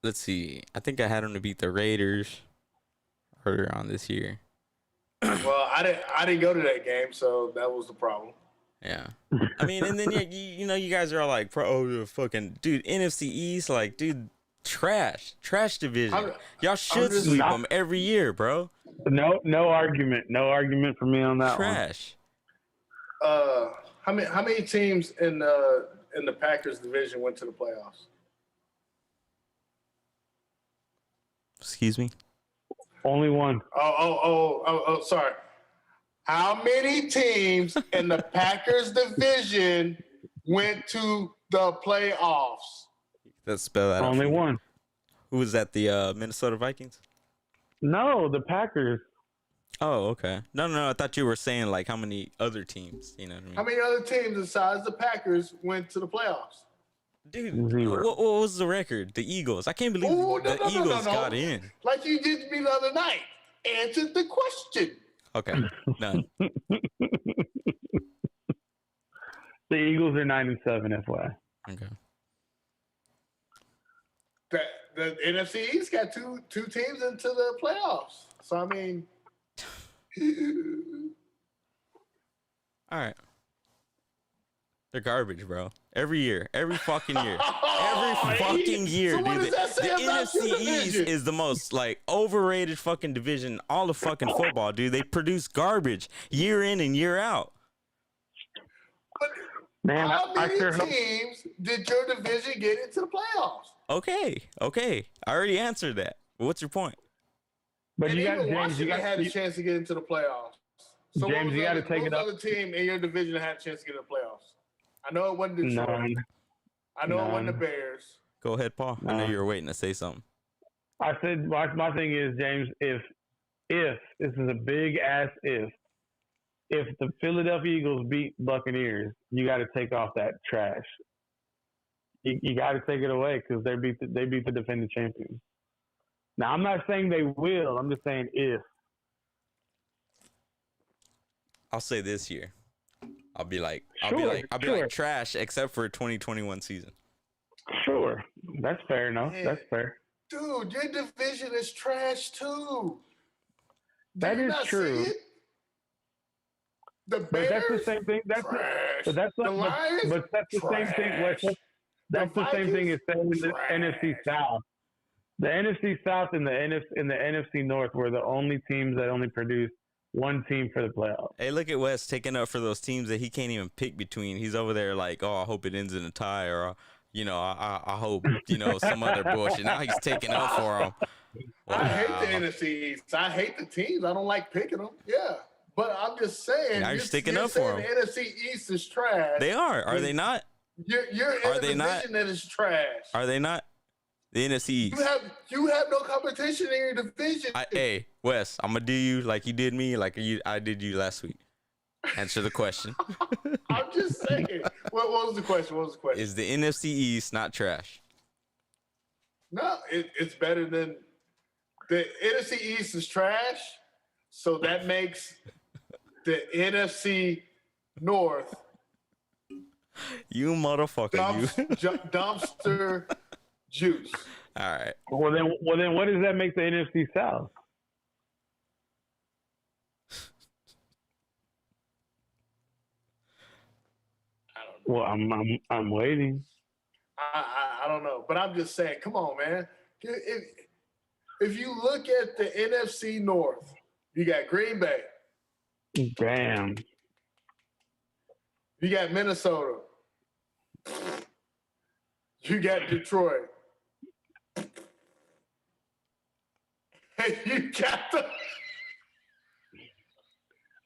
Let's see. I think I had them to beat the Raiders earlier on this year. Well, I didn't go to that game, so that was the problem. Yeah. I mean, and then you guys are all like, fucking dude, NFC East, like, dude, trash division. Y'all should sweep them every year, bro. No argument for me on that trash. How many teams in the Packers division went to the playoffs? Excuse me? Only one. Oh, sorry. How many teams in the Packers division went to the playoffs? Let's spell that out. Only one. Who was that? The Minnesota Vikings? No, the Packers. Oh, okay. No. I thought you were saying like how many other teams. You know what I mean? How many other teams besides the Packers went to the playoffs? Dude, what was the record? The Eagles. I can't believe the Eagles got in. Like you did me the other night. Answer the question. Okay, none. The Eagles are 9-7, FYI. Okay. The NFC East got two teams into the playoffs. So I mean, all right. They're garbage, bro. Every year, every fucking year, So what dude. does that say The about your NFC East division? is the most like overrated fucking division in all of fucking football, dude. They produce garbage year in and year out. But Man, how I many sure teams did your division get into the playoffs? Okay. I already answered that. What's your point? But And you got even James. Washington had a chance to get into the playoffs. So James, you got to take it up. What other team in your division had a chance to get in the playoffs? I know it wasn't Detroit. None. I know it wasn't the Bears. Go ahead, Paul. I know you were waiting to say something. I said my thing is, James, if this is a big ass if, if the Philadelphia Eagles beat Buccaneers, you got to take off that trash. You got to take it away because they beat the defending champions. Now I'm not saying they will. I'm just saying if. I'll say this year. I'll be like trash except for 2021 season. Sure, that's fair enough. Man, that's fair. Dude, your division is trash too. That is true. The but Bears, that's the same thing. That's trash. But that's the Lions, but that's the trash. same thing. That's the same thing as saying the NFC South. The NFC South and the NFC North were the only teams that only produced one team for the playoffs. Hey, look at Wes taking up for those teams that he can't even pick between. He's over there like, oh, I hope it ends in a tie, or I hope some other bullshit. Now he's taking up for them. Wow. I hate the NFC East. I hate the teams. I don't like picking them. Yeah, but I'm just saying. Now you're sticking up for them. The NFC East is trash. They are. Are they not? You're in a division that is trash. Are they not? The NFC East. You have no competition in your division. Hey, Wes, I'm gonna do you like you did me, I did you last week. Answer the question. I'm just saying. What was the question? Is the NFC East not trash? No, it's better than the NFC East is trash. So that makes the NFC North. You motherfucker! Dumpster juice. All right. Well then, what does that make the NFC South? I don't know. Well, I'm waiting. I don't know, but I'm just saying. Come on, man. If you look at the NFC North, you got Green Bay. Damn. You got Minnesota. You got Detroit. You got the.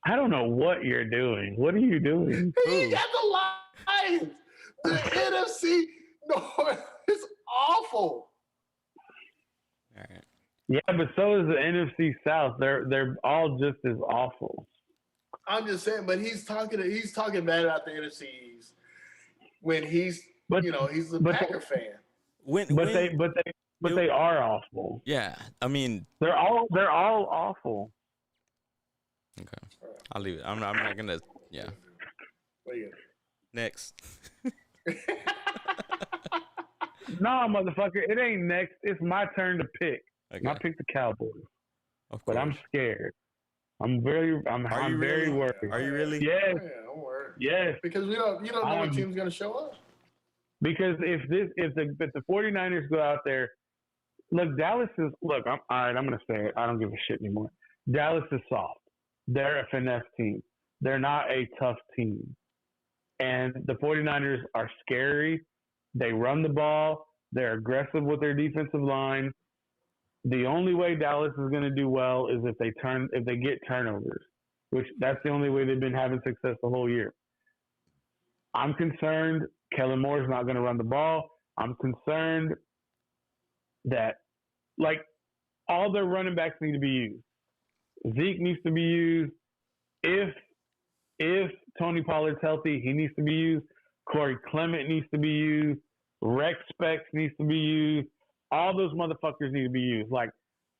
I don't know what you're doing. What are you doing? You got the Lions. The NFC North is awful. All right. Yeah, but so is the NFC South. They're all just as awful. I'm just saying, but he's talking bad about the NFC East when he's a Packer fan. They are awful. Yeah, I mean they're all awful. Okay, I'll leave it. I'm not gonna. Yeah. What are you next? Nah, motherfucker, it ain't next. It's my turn to pick. Okay. I picked the Cowboys, but I'm scared. I'm very worried. Are you really? Yes. Yeah, I'm worried. Yes. Because you don't know what team's gonna show up. Because if the 49ers go out there, look, Dallas is look. All right. I'm gonna say it. I don't give a shit anymore. Dallas is soft. They're a finesse team. They're not a tough team. And the 49ers are scary. They run the ball. They're aggressive with their defensive line. The only way Dallas is going to do well is if they get turnovers, which that's the only way they've been having success the whole year. I'm concerned Kellen Moore's not going to run the ball. I'm concerned that all their running backs need to be used. Zeke needs to be used. If Tony Pollard's healthy, he needs to be used. Corey Clement needs to be used. Rex Specs needs to be used. All those motherfuckers need to be used.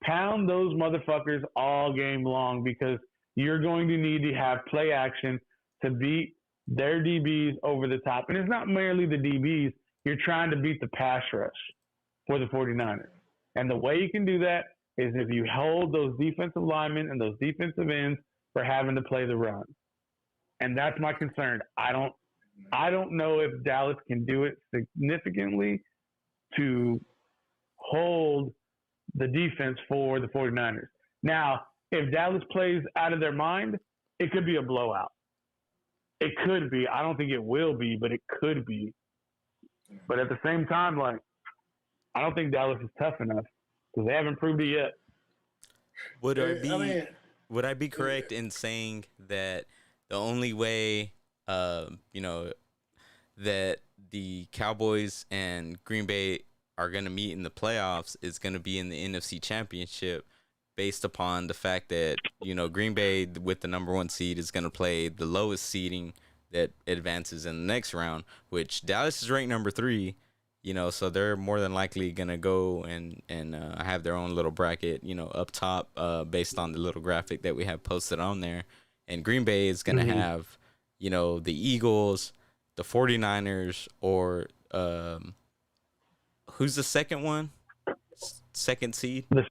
Pound those motherfuckers all game long because you're going to need to have play action to beat their DBs over the top. And it's not merely the DBs. You're trying to beat the pass rush for the 49ers. And the way you can do that is if you hold those defensive linemen and those defensive ends for having to play the run. And that's my concern. I don't know if Dallas can do it significantly to hold the defense for the 49ers. Now, if Dallas plays out of their mind, it could be a blowout. It could be. I don't think it will be, but it could be. But at the same time, I don't think Dallas is tough enough because they haven't proved it yet. Would I be correct in saying that the only way, that the Cowboys and Green Bay are going to meet in the playoffs is going to be in the NFC Championship based upon the fact that Green Bay with the number 1 seed is going to play the lowest seeding that advances in the next round, which Dallas is ranked number 3. So they're more than likely gonna go and have their own little bracket, up top, based on the little graphic that we have posted on there. And Green Bay is gonna have, the Eagles, the 49ers, or who's the second one? Second seed? The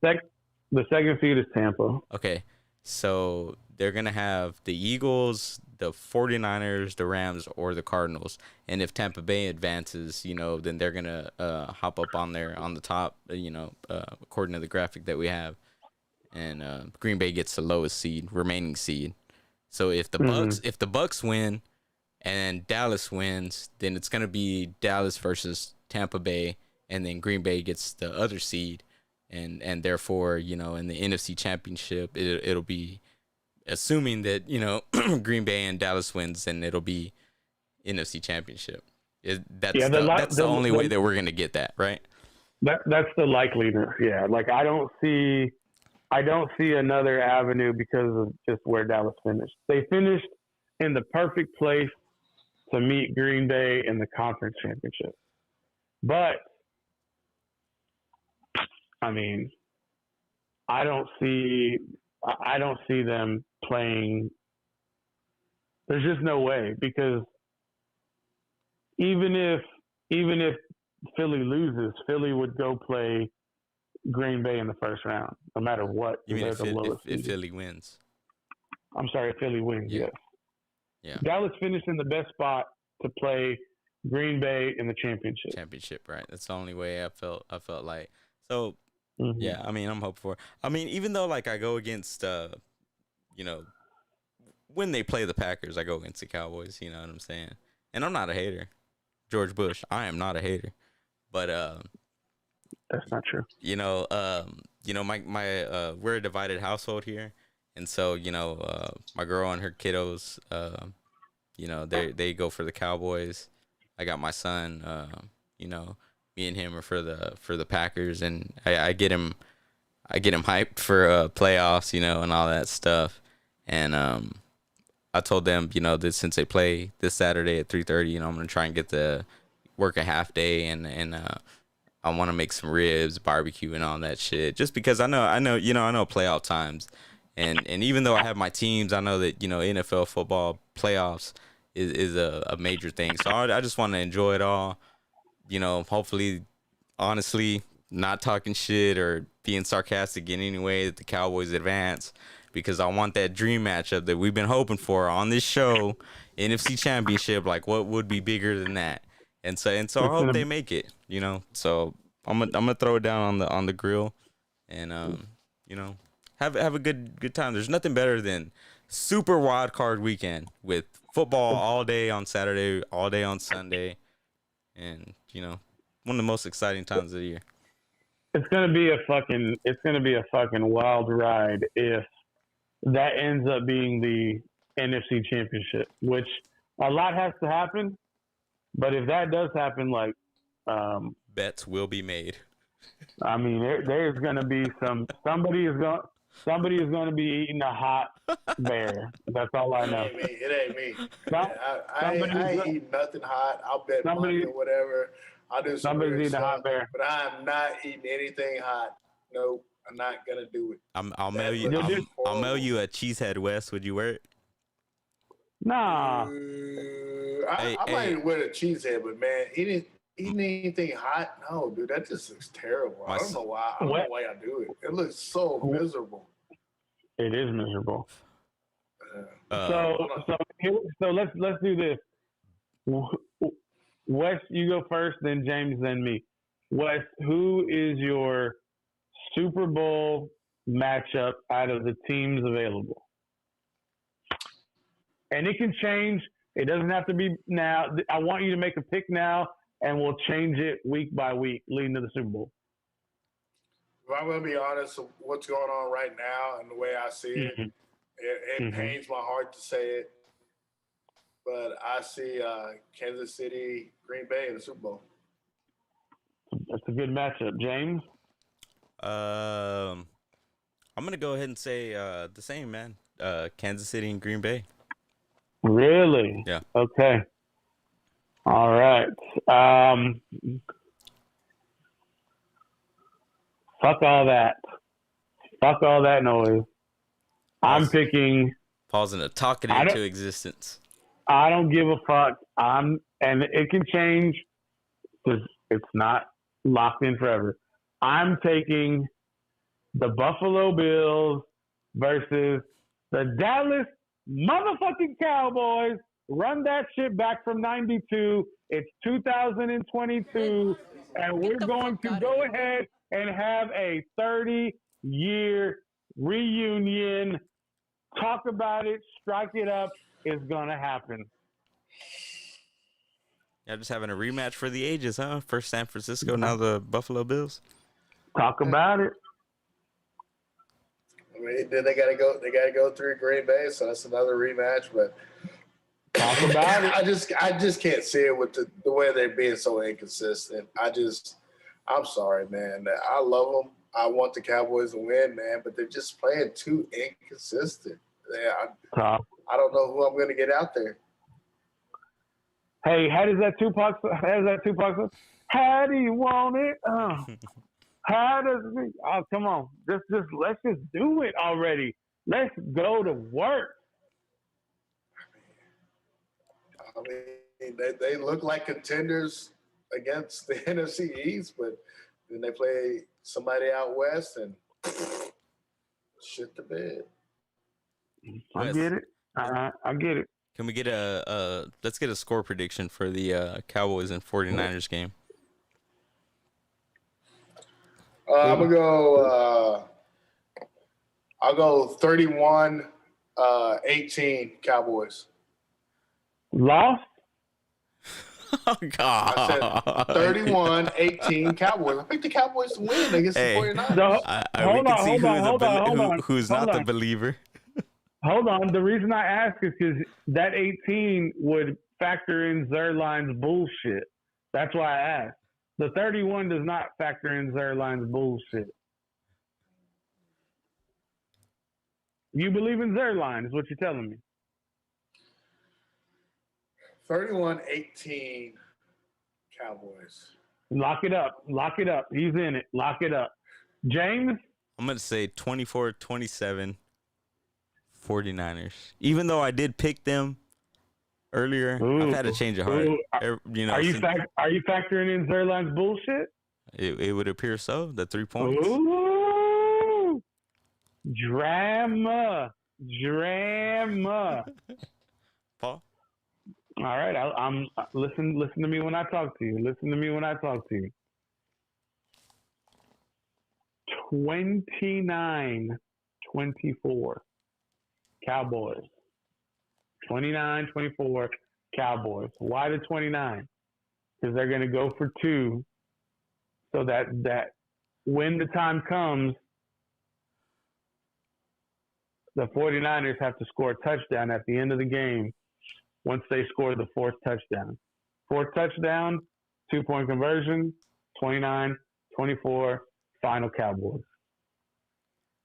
second seed is Tampa. Okay, so they're gonna have the Eagles, the 49ers, the Rams, or the Cardinals. And if Tampa Bay advances, then they're gonna hop up on the top, according to the graphic that we have. And Green Bay gets the lowest remaining seed. So if the Bucks win and Dallas wins, then it's gonna be Dallas versus Tampa Bay, and then Green Bay gets the other seed, and therefore, in the NFC Championship, it'll be, assuming that Green Bay and Dallas wins, then it'll be NFC Championship. That's the only way that we're gonna get that, right? That's the likeliness. Yeah, like I don't see another avenue because of just where Dallas finished. They finished in the perfect place to meet Green Bay in the conference championship. But I mean, I don't see them playing. There's just no way, because even if Philly loses, Philly would go play Green Bay in the first round, no matter what. You mean if Philly wins? I'm sorry, if Philly wins, yes. Yeah. Dallas finished in the best spot to play Green Bay in the championship. Championship, right? That's the only way I felt like. So, yeah, I mean, I'm hoping for. I mean, even though like I go against, when they play the Packers, I go against the Cowboys. You know what I'm saying? And I'm not a hater, George Bush. I am not a hater, but that's not true. My we're a divided household here, and so my girl and her kiddos, they go for the Cowboys. I got my son, me and him are for the Packers, and I get him hyped for playoffs, and all that stuff. And I told them, that since they play this Saturday at 3:30, I'm gonna try and get to work a half day, and I want to make some ribs, barbecue, and all that shit. Just because I know playoff times, and even though I have my teams, I know that NFL football playoffs is a major thing. So I just want to enjoy it all. Hopefully, honestly, not talking shit or being sarcastic in any way that the Cowboys advance, because I want that dream matchup that we've been hoping for on this show, NFC Championship. Like, what would be bigger than that? And so I hope they make it. So I'm gonna throw it down on the grill, and have a good time. There's nothing better than super wild card weekend with football all day on Saturday, all day on Sunday, and one of the most exciting times of the year. It's gonna be a fucking wild ride if that ends up being the NFC Championship, which a lot has to happen. But if that does happen, like bets will be made. I mean, there's gonna be somebody is gonna be eating a hot bear. That's all I know. It ain't me. I ain't eating nothing hot. I'll bet money or whatever. I'll do somebody's eating a hot bear. But I'm not eating anything hot. Nope, I'm not gonna do it. I'll mail you. I'll mail you a Cheesehead West. Would you wear it? Nah. I might wear a cheesehead, but man, eating anything hot, no, dude, that just looks terrible. I don't know why. I don't know why I do it. It looks so miserable. It is miserable. So let's do this. Wes, you go first, then James, then me. Wes, who is your Super Bowl matchup out of the teams available? And it can change. It doesn't have to be now. I want you to make a pick now, and we'll change it week by week leading to the Super Bowl. If I'm going to be honest, what's going on right now and the way I see it, it pains my heart to say it, but I see Kansas City, Green Bay in the Super Bowl. That's a good matchup. James? I'm gonna go ahead and say the same, man. Kansas City and Green Bay. Really? Yeah. Okay. All right. Um, Fuck all that. Fuck all that noise. I'm Paul's picking. Paul's talking I into don't. existence. I don't give a fuck. And it can change because it's not locked in forever. I'm taking the Buffalo Bills versus the Dallas motherfucking Cowboys. Run that shit back from 92. It's 2022, and we're going to go ahead and have a 30-year reunion. Talk about it, strike it up. It's going to happen. Yeah, just having a rematch for the ages, huh? First San Francisco, now the Buffalo Bills. Talk about it. I mean, then they gotta go. They gotta go through Green Bay, so that's another rematch. But Talk about it. I just can't see it with the way they're being so inconsistent. I'm sorry, man. I love them. I want the Cowboys to win, man, but they're just playing too inconsistent. I don't know who I'm going to get out there. Hey, how does that Tupac? How do you want it? How does it? Oh, come on. Let's just do it already. Let's go to work. I mean, they look like contenders against the NFC East, but then they play somebody out west and shit the bed. I get it. I get it. Can we get let's get a score prediction for the Cowboys and 49ers game? I'm going to go, I'll go 31-18 Cowboys. Lost? Oh, God. I said 31-18 Cowboys. I picked the Cowboys to win against the 49ers. Hold on. Who's not the believer. Hold on. The reason I ask is because that 18 would factor in Zerline's bullshit. That's why I asked. The 31 does not factor in Zerline's bullshit. You believe in Zerline is what you're telling me. 31-18 Cowboys. Lock it up. He's in it. Lock it up. James? I'm going to say 24-27 49ers. Even though I did pick them earlier, I've had a change of heart. Are you factoring in Zerline's bullshit? It would appear so. The 3 points. Ooh. Drama. Paul? All right. I'm listen to me when I talk to you. 29-24 Cowboys. 29-24 Cowboys. Why the 29? Because they're going to go for 2 so that when the time comes, the 49ers have to score a touchdown at the end of the game once they score the 4th touchdown. 4th touchdown, 2-point conversion, 29-24, final Cowboys.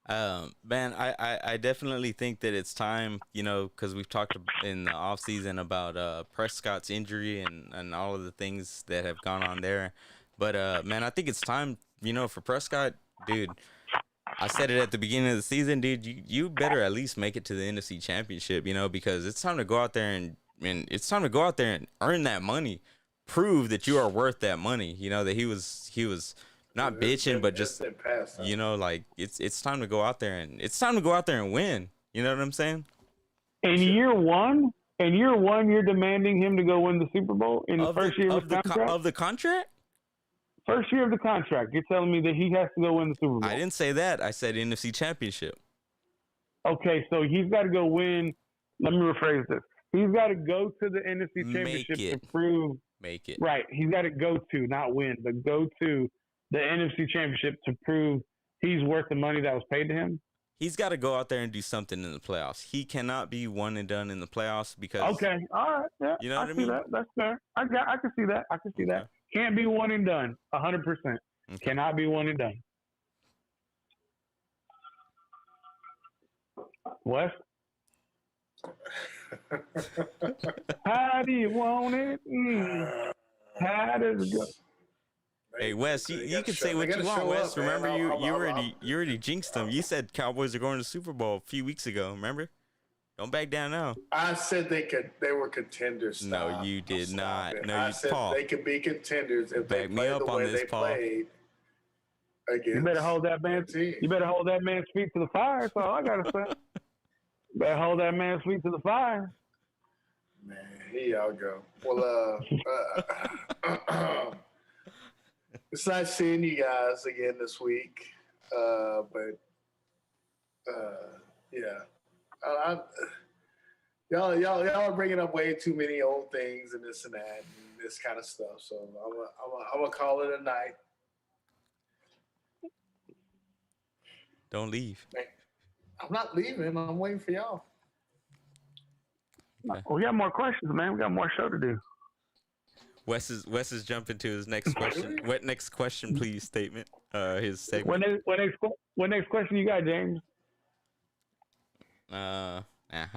Man, I definitely think that it's time, because we've talked in the offseason about Prescott's injury and all of the things that have gone on there. But, man, I think it's time, for Prescott, dude. I said it at the beginning of the season, dude. You better at least make it to the NFC Championship, because it's time to go out there and it's time to go out there and earn that money, prove that you are worth that money. That he was not bitching, but just it's time to go out there and win. You know what I'm saying? In year one, you're demanding him to go win the Super Bowl in the first year of the contract. Of the contract. First year of the contract, you're telling me that he has to go win the Super Bowl. I didn't say that. I said NFC Championship. Okay, so he's got to go win. Let me rephrase this. He's got to go to the NFC Championship to prove. Make it. Right. He's got to go to, not win, but go to the NFC Championship to prove he's worth the money that was paid to him. He's got to go out there and do something in the playoffs. He cannot be one and done in the playoffs because. Okay. All right. Yeah. You know what I mean? That's fair. I can see that. That. Can't be one and done. 100%. Cannot be one and done. Wes, how do you want it? How does it go? Hey Wes, you can say what you want, Wes. Remember you already jinxed them. You said Cowboys are going to the Super Bowl a few weeks ago. Remember? Don't back down now. I said they were contenders. No, you did not. No, I you, said Paul. they could be contenders if they Back me played up the on way this, they Paul. played against. You better hold that man. You better hold that man's feet to the fire. That's all I gotta say. You better hold that man's feet to the fire. Man, here y'all go. Well, it's nice seeing you guys again this week. But yeah, y'all are bringing up way too many old things and this and that and this kind of stuff. So I'm gonna call it a night. Don't leave. I'm not leaving. I'm waiting for y'all. Okay. We got more questions, man. We got more show to do. Wes is jumping to his next question. What next question, please? Statement. His segment. What next question you got, James? I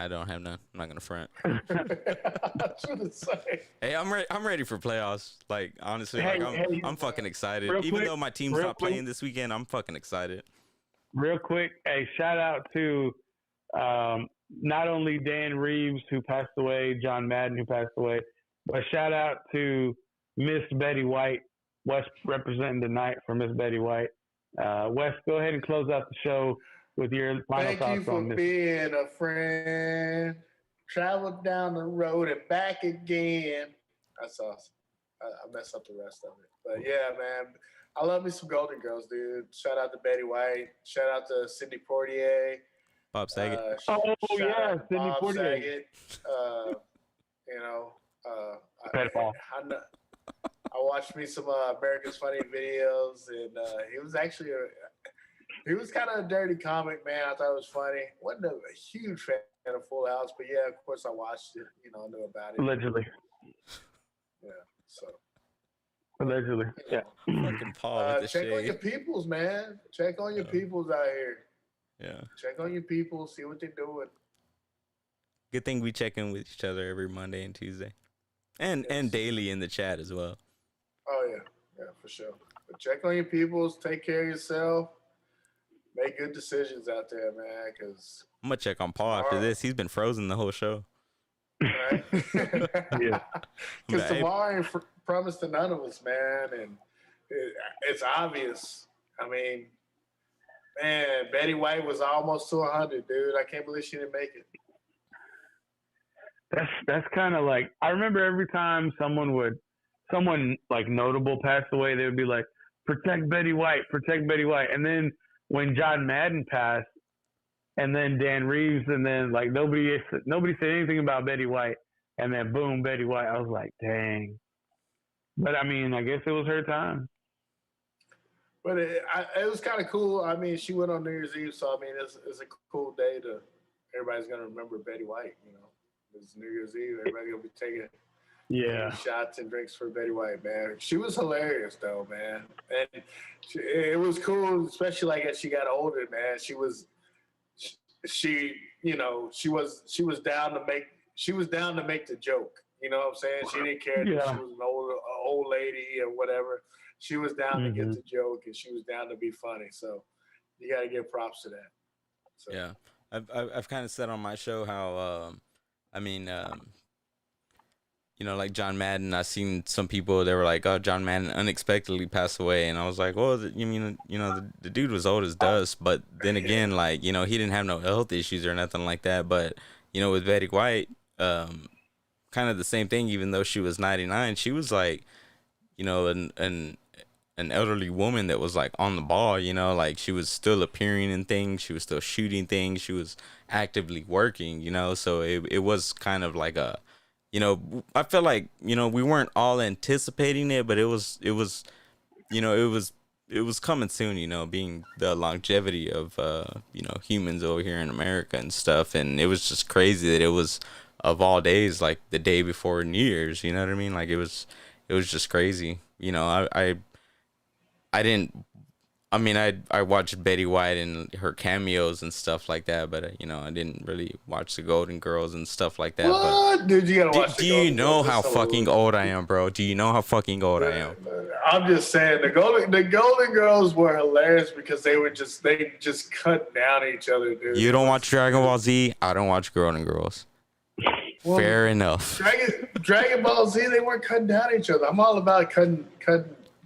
don't have none. I'm not gonna front. I was gonna say. Hey, I'm ready for playoffs. Like honestly, I'm fucking excited. Even though my team's not playing this weekend, I'm fucking excited. Real quick, a shout out to not only Dan Reeves, who passed away, John Madden, who passed away, but shout out to Miss Betty White. Wes representing tonight for Miss Betty White. Wes, go ahead and close out the show with your final thoughts on this. Thank you for being a friend. Travel down the road and back again. That's awesome. I messed up the rest of it. But yeah, man. I love me some Golden Girls, dude. Shout out to Betty White. Shout out to Sidney Poitier. Bob Saget. Sidney Poitier. Saget. I watched me some America's Funny Videos, and he was kind of a dirty comic, man. I thought it was funny. Wasn't a huge fan of Full House, but yeah, of course I watched it. I knew about it. Allegedly. Yeah, so. Allegedly, yeah. Fucking Paul with the check shade. on your peoples, man. Check on your peoples out here. Yeah. Check on your people. See what they're doing. Good thing we check in with each other every Monday and Tuesday, and daily in the chat as well. Oh yeah, for sure. But check on your peoples. Take care of yourself. Make good decisions out there, man. Because I'm gonna check on Paul after this. He's been frozen the whole show. Right? Yeah. Because tomorrow ain't promised to none of us, man, and it's obvious. I mean, man, Betty White was almost to 100, dude. I can't believe she didn't make it. That's kind of like, I remember every time someone like notable passed away, they would be like, protect Betty White, and then when John Madden passed, and then Dan Reeves, and then like nobody said anything about Betty White, and then boom, Betty White. I was like, dang. But I mean, I guess it was her time. But it was kind of cool. I mean, she went on New Year's Eve, so I mean, it's a cool day to. Everybody's gonna remember Betty White. It's New Year's Eve. Everybody's gonna be taking shots and drinks for Betty White, man. She was hilarious, though, man, and it was cool, especially like as she got older, man. She was down to make the joke. You know what I'm saying? She didn't care that she was an old lady or whatever. She was down to get the joke, and she was down to be funny. So you got to give props to that. So. Yeah, I've kind of said on my show how like John Madden. I seen some people they were like, "Oh, John Madden unexpectedly passed away," and I was like, "Well, the dude was old as dust." But then again, like he didn't have no health issues or nothing like that. But with Betty White, kind of the same thing. Even though she was 99, she was like, an elderly woman that was like on the ball. Like she was still appearing in things. She was still shooting things. She was actively working. So it was kind of like a. I feel like, we weren't all anticipating it, but it was coming soon, being the longevity of, humans over here in America and stuff. And it was just crazy that it was of all days, like the day before New Year's, you know what I mean? Like it was just crazy. I I mean, I watched Betty White and her cameos and stuff like that, but I didn't really watch the Golden Girls and stuff like that. What? Dude, you gotta watch Do the you Golden know Girls. how That's fucking hilarious. old I am, bro? Do you know how fucking old I am? I'm just saying the Golden Girls were hilarious because they just cut down each other, dude. You don't watch Dragon Ball Z? I don't watch Golden Girls. Well, Fair enough. Dragon Ball Z, they weren't cutting down each other. I'm all about cutting.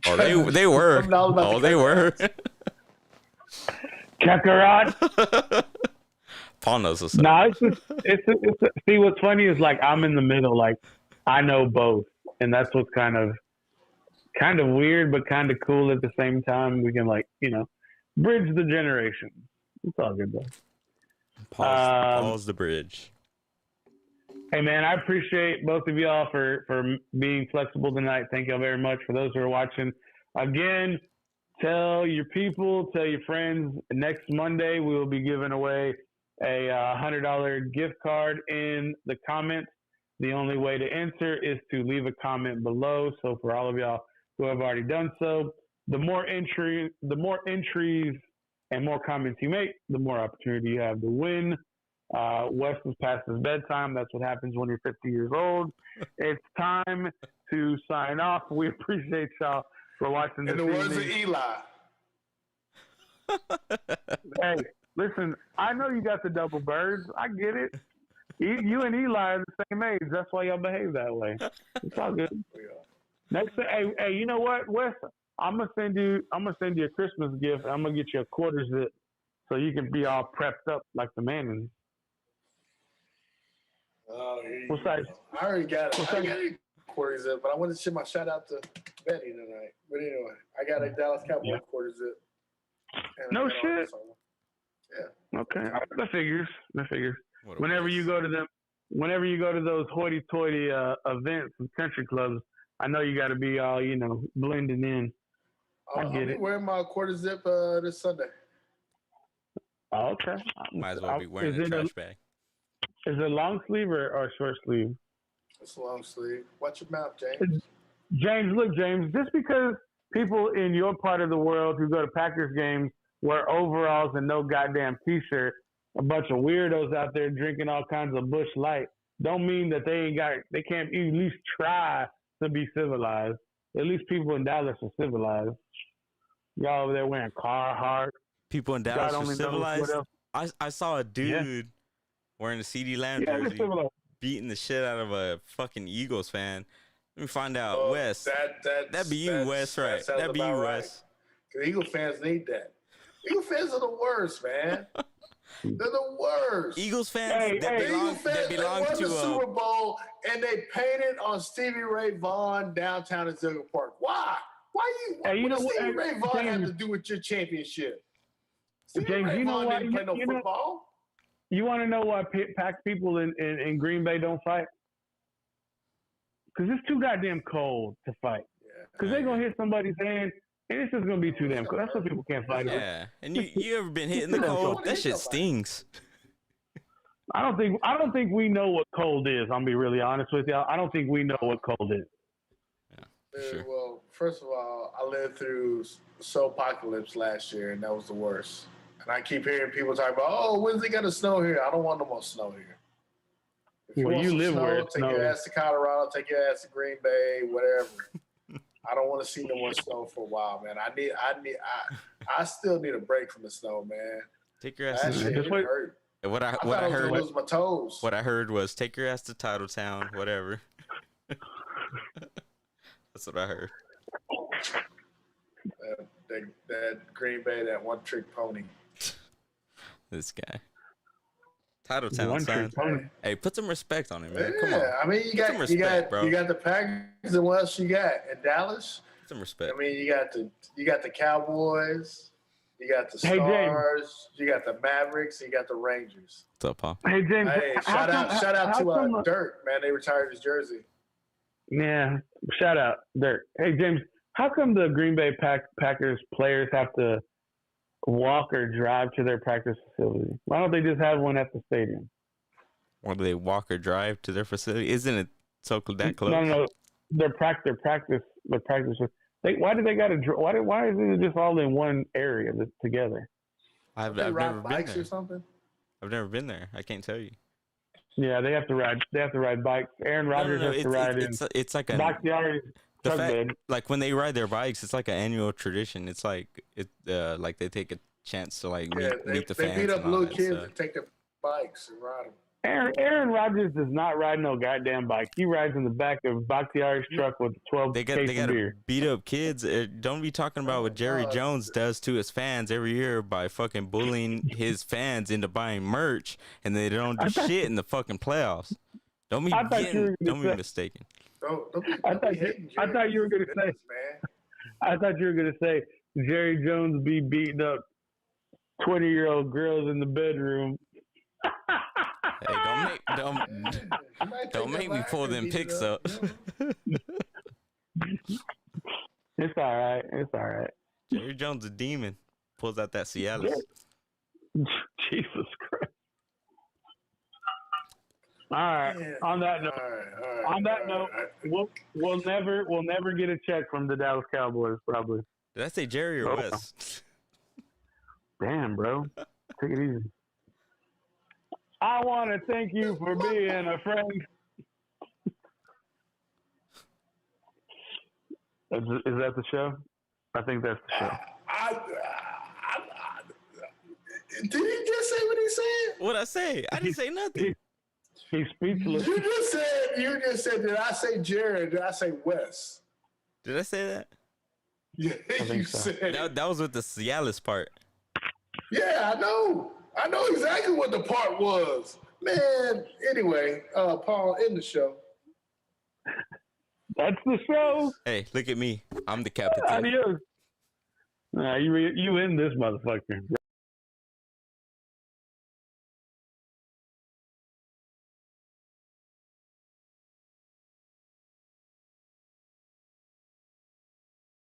Oh, they were. I'm all about Oh, they were. Kakarot. Paul knows what's up. No, it's see, what's funny is like I'm in the middle. Like I know both, and that's what's kind of weird, but kind of cool at the same time. We can bridge the generation. It's all good though. Paul's the bridge. Hey man, I appreciate both of y'all for being flexible tonight. Thank y'all very much. For those who are watching, again, tell your people, tell your friends. Next Monday, we will be giving away a $100 gift card in the comments. The only way to enter is to leave a comment below. So for all of y'all who have already done so, the more entries and more comments you make, the more opportunity you have to win. Wes is past his bedtime. That's what happens when you're 50 years old. It's time to sign off. We appreciate y'all for watching this In the words of evening. Eli. Hey, listen, I know you got the double birds. I get it. You and Eli are the same age. That's why y'all behave that way. It's all good. Next thing, hey, you know what, Wes? I'm gonna send you a Christmas gift. I'm gonna get you a quarter zip so you can be all prepped up like the Mannings. Oh, What size? I already got it. I got a quarter zip, but I wanted to ship my shout out to Betty tonight. But anyway, I got a Dallas Cowboys quarter zip. No shit. Yeah. Okay, that figures. Whenever you go to those hoity-toity events and country clubs, I know you got to be all blending in. I get it. I'm wearing my quarter zip this Sunday. Oh, okay. Might as well be wearing a trash bag. Is it long sleeve or short sleeve? It's a long sleeve. Watch your mouth, James. James, just because people in your part of the world who go to Packers games wear overalls and no goddamn t-shirt, a bunch of weirdos out there drinking all kinds of Busch Light, don't mean that they can't at least try to be civilized. At least people in Dallas are civilized. Y'all over there wearing Carhartt. People in Dallas are civilized. I saw a dude wearing a CD Lamb jersey, beating the shit out of a fucking Eagles fan. Let me find out, Wes. That'd be you, Wes, right? That'd be you, Wes. Because Eagle fans need that. Eagle fans are the worst, man. They're the worst. Eagles fans that belong to the Super Bowl, and they painted on Stevie Ray Vaughan downtown in Zilker Park. Why? What does Stevie Ray Vaughan have to do with your championship? Stevie Ray Vaughan didn't play no football. You want to know why Pack people in Green Bay don't fight? Because it's too goddamn cold to fight. Because they're going to hit somebody's hand, and it's just going to be too damn cold. That's why people can't fight. Yeah, and you ever been hit in the cold? That shit stings. I don't think we know what cold is. I'm going to be really honest with y'all. I don't think we know what cold is. Yeah, sure. Well, first of all, I lived through Snowpocalypse last year, and that was the worst. And I keep hearing people talk about, oh, when's it going to snow here? I don't want no more snow here. If you want some snow, take your ass to Colorado, take your ass to Green Bay, whatever. I don't want to see no more snow for a while, man. I still need a break from the snow, man. Take your ass to hurt. What I heard was my toes. What I heard was take your ass to Titletown, whatever. That's what I heard. That Green Bay, that one trick pony. This guy. Titletown, son. Hey, put some respect on it, man. Come on. I mean, you got the Packers, and what else you got in Dallas? Put some respect. I mean, you got the Cowboys, you got the Stars, you got the Mavericks, you got the Rangers. What's up, Paul? Hey James, shout out to Dirk, man. They retired his jersey. Yeah, shout out Dirk. Hey James, how come the Green Bay Packers players have to walk or drive to their practice facility? Why don't they just have one at the stadium? Or do they walk or drive to their facility? Isn't it that close? No. Their practice. Why did they got to? Why is it just all in one area together? I've They never ride been bikes there. or something. I've never been there. I can't tell you. Yeah, they have to ride. They have to ride bikes. Aaron Rodgers has to ride in It's like a Bakhtiari's the truck fact bed. like when they ride their bikes, it's like an annual tradition. It's like like they take a chance to like meet the they fans beat up and all little that kids stuff. and take their bikes and ride them. Aaron Rodgers does not ride no goddamn bike. He rides in the back of Bakhtiari's truck with 12 They case got of to beer. beat up kids. Don't be talking about what Jerry Jones does to his fans every year by fucking bullying his fans into buying merch, and they don't do shit in the fucking playoffs. Don't be mistaken. I thought you were gonna say. I thought you were gonna say Jerry Jones be beating up 20-year-old girls in the bedroom. Hey, don't make me pull them picks up. It's all right. It's all right. Jerry Jones a demon. Pulls out that Cialis. Jesus Christ. All right. Yeah. On that note, we'll never get a check from the Dallas Cowboys, probably. Did I say Jerry or Wes? Damn, bro. Take it easy. I want to thank you for being a friend. Is that the show? I think that's the show. Did he just say what he said? What'd I say? I didn't say nothing. He's speechless. You just said, did I say Jerry or did I say Wes? Did I say that? Yeah, you said that was with the Cialis part. Yeah, I know exactly what the part was. Man, anyway, Paul, end the show. That's the show. Hey, look at me. I'm the captain. Adios. You in this motherfucker.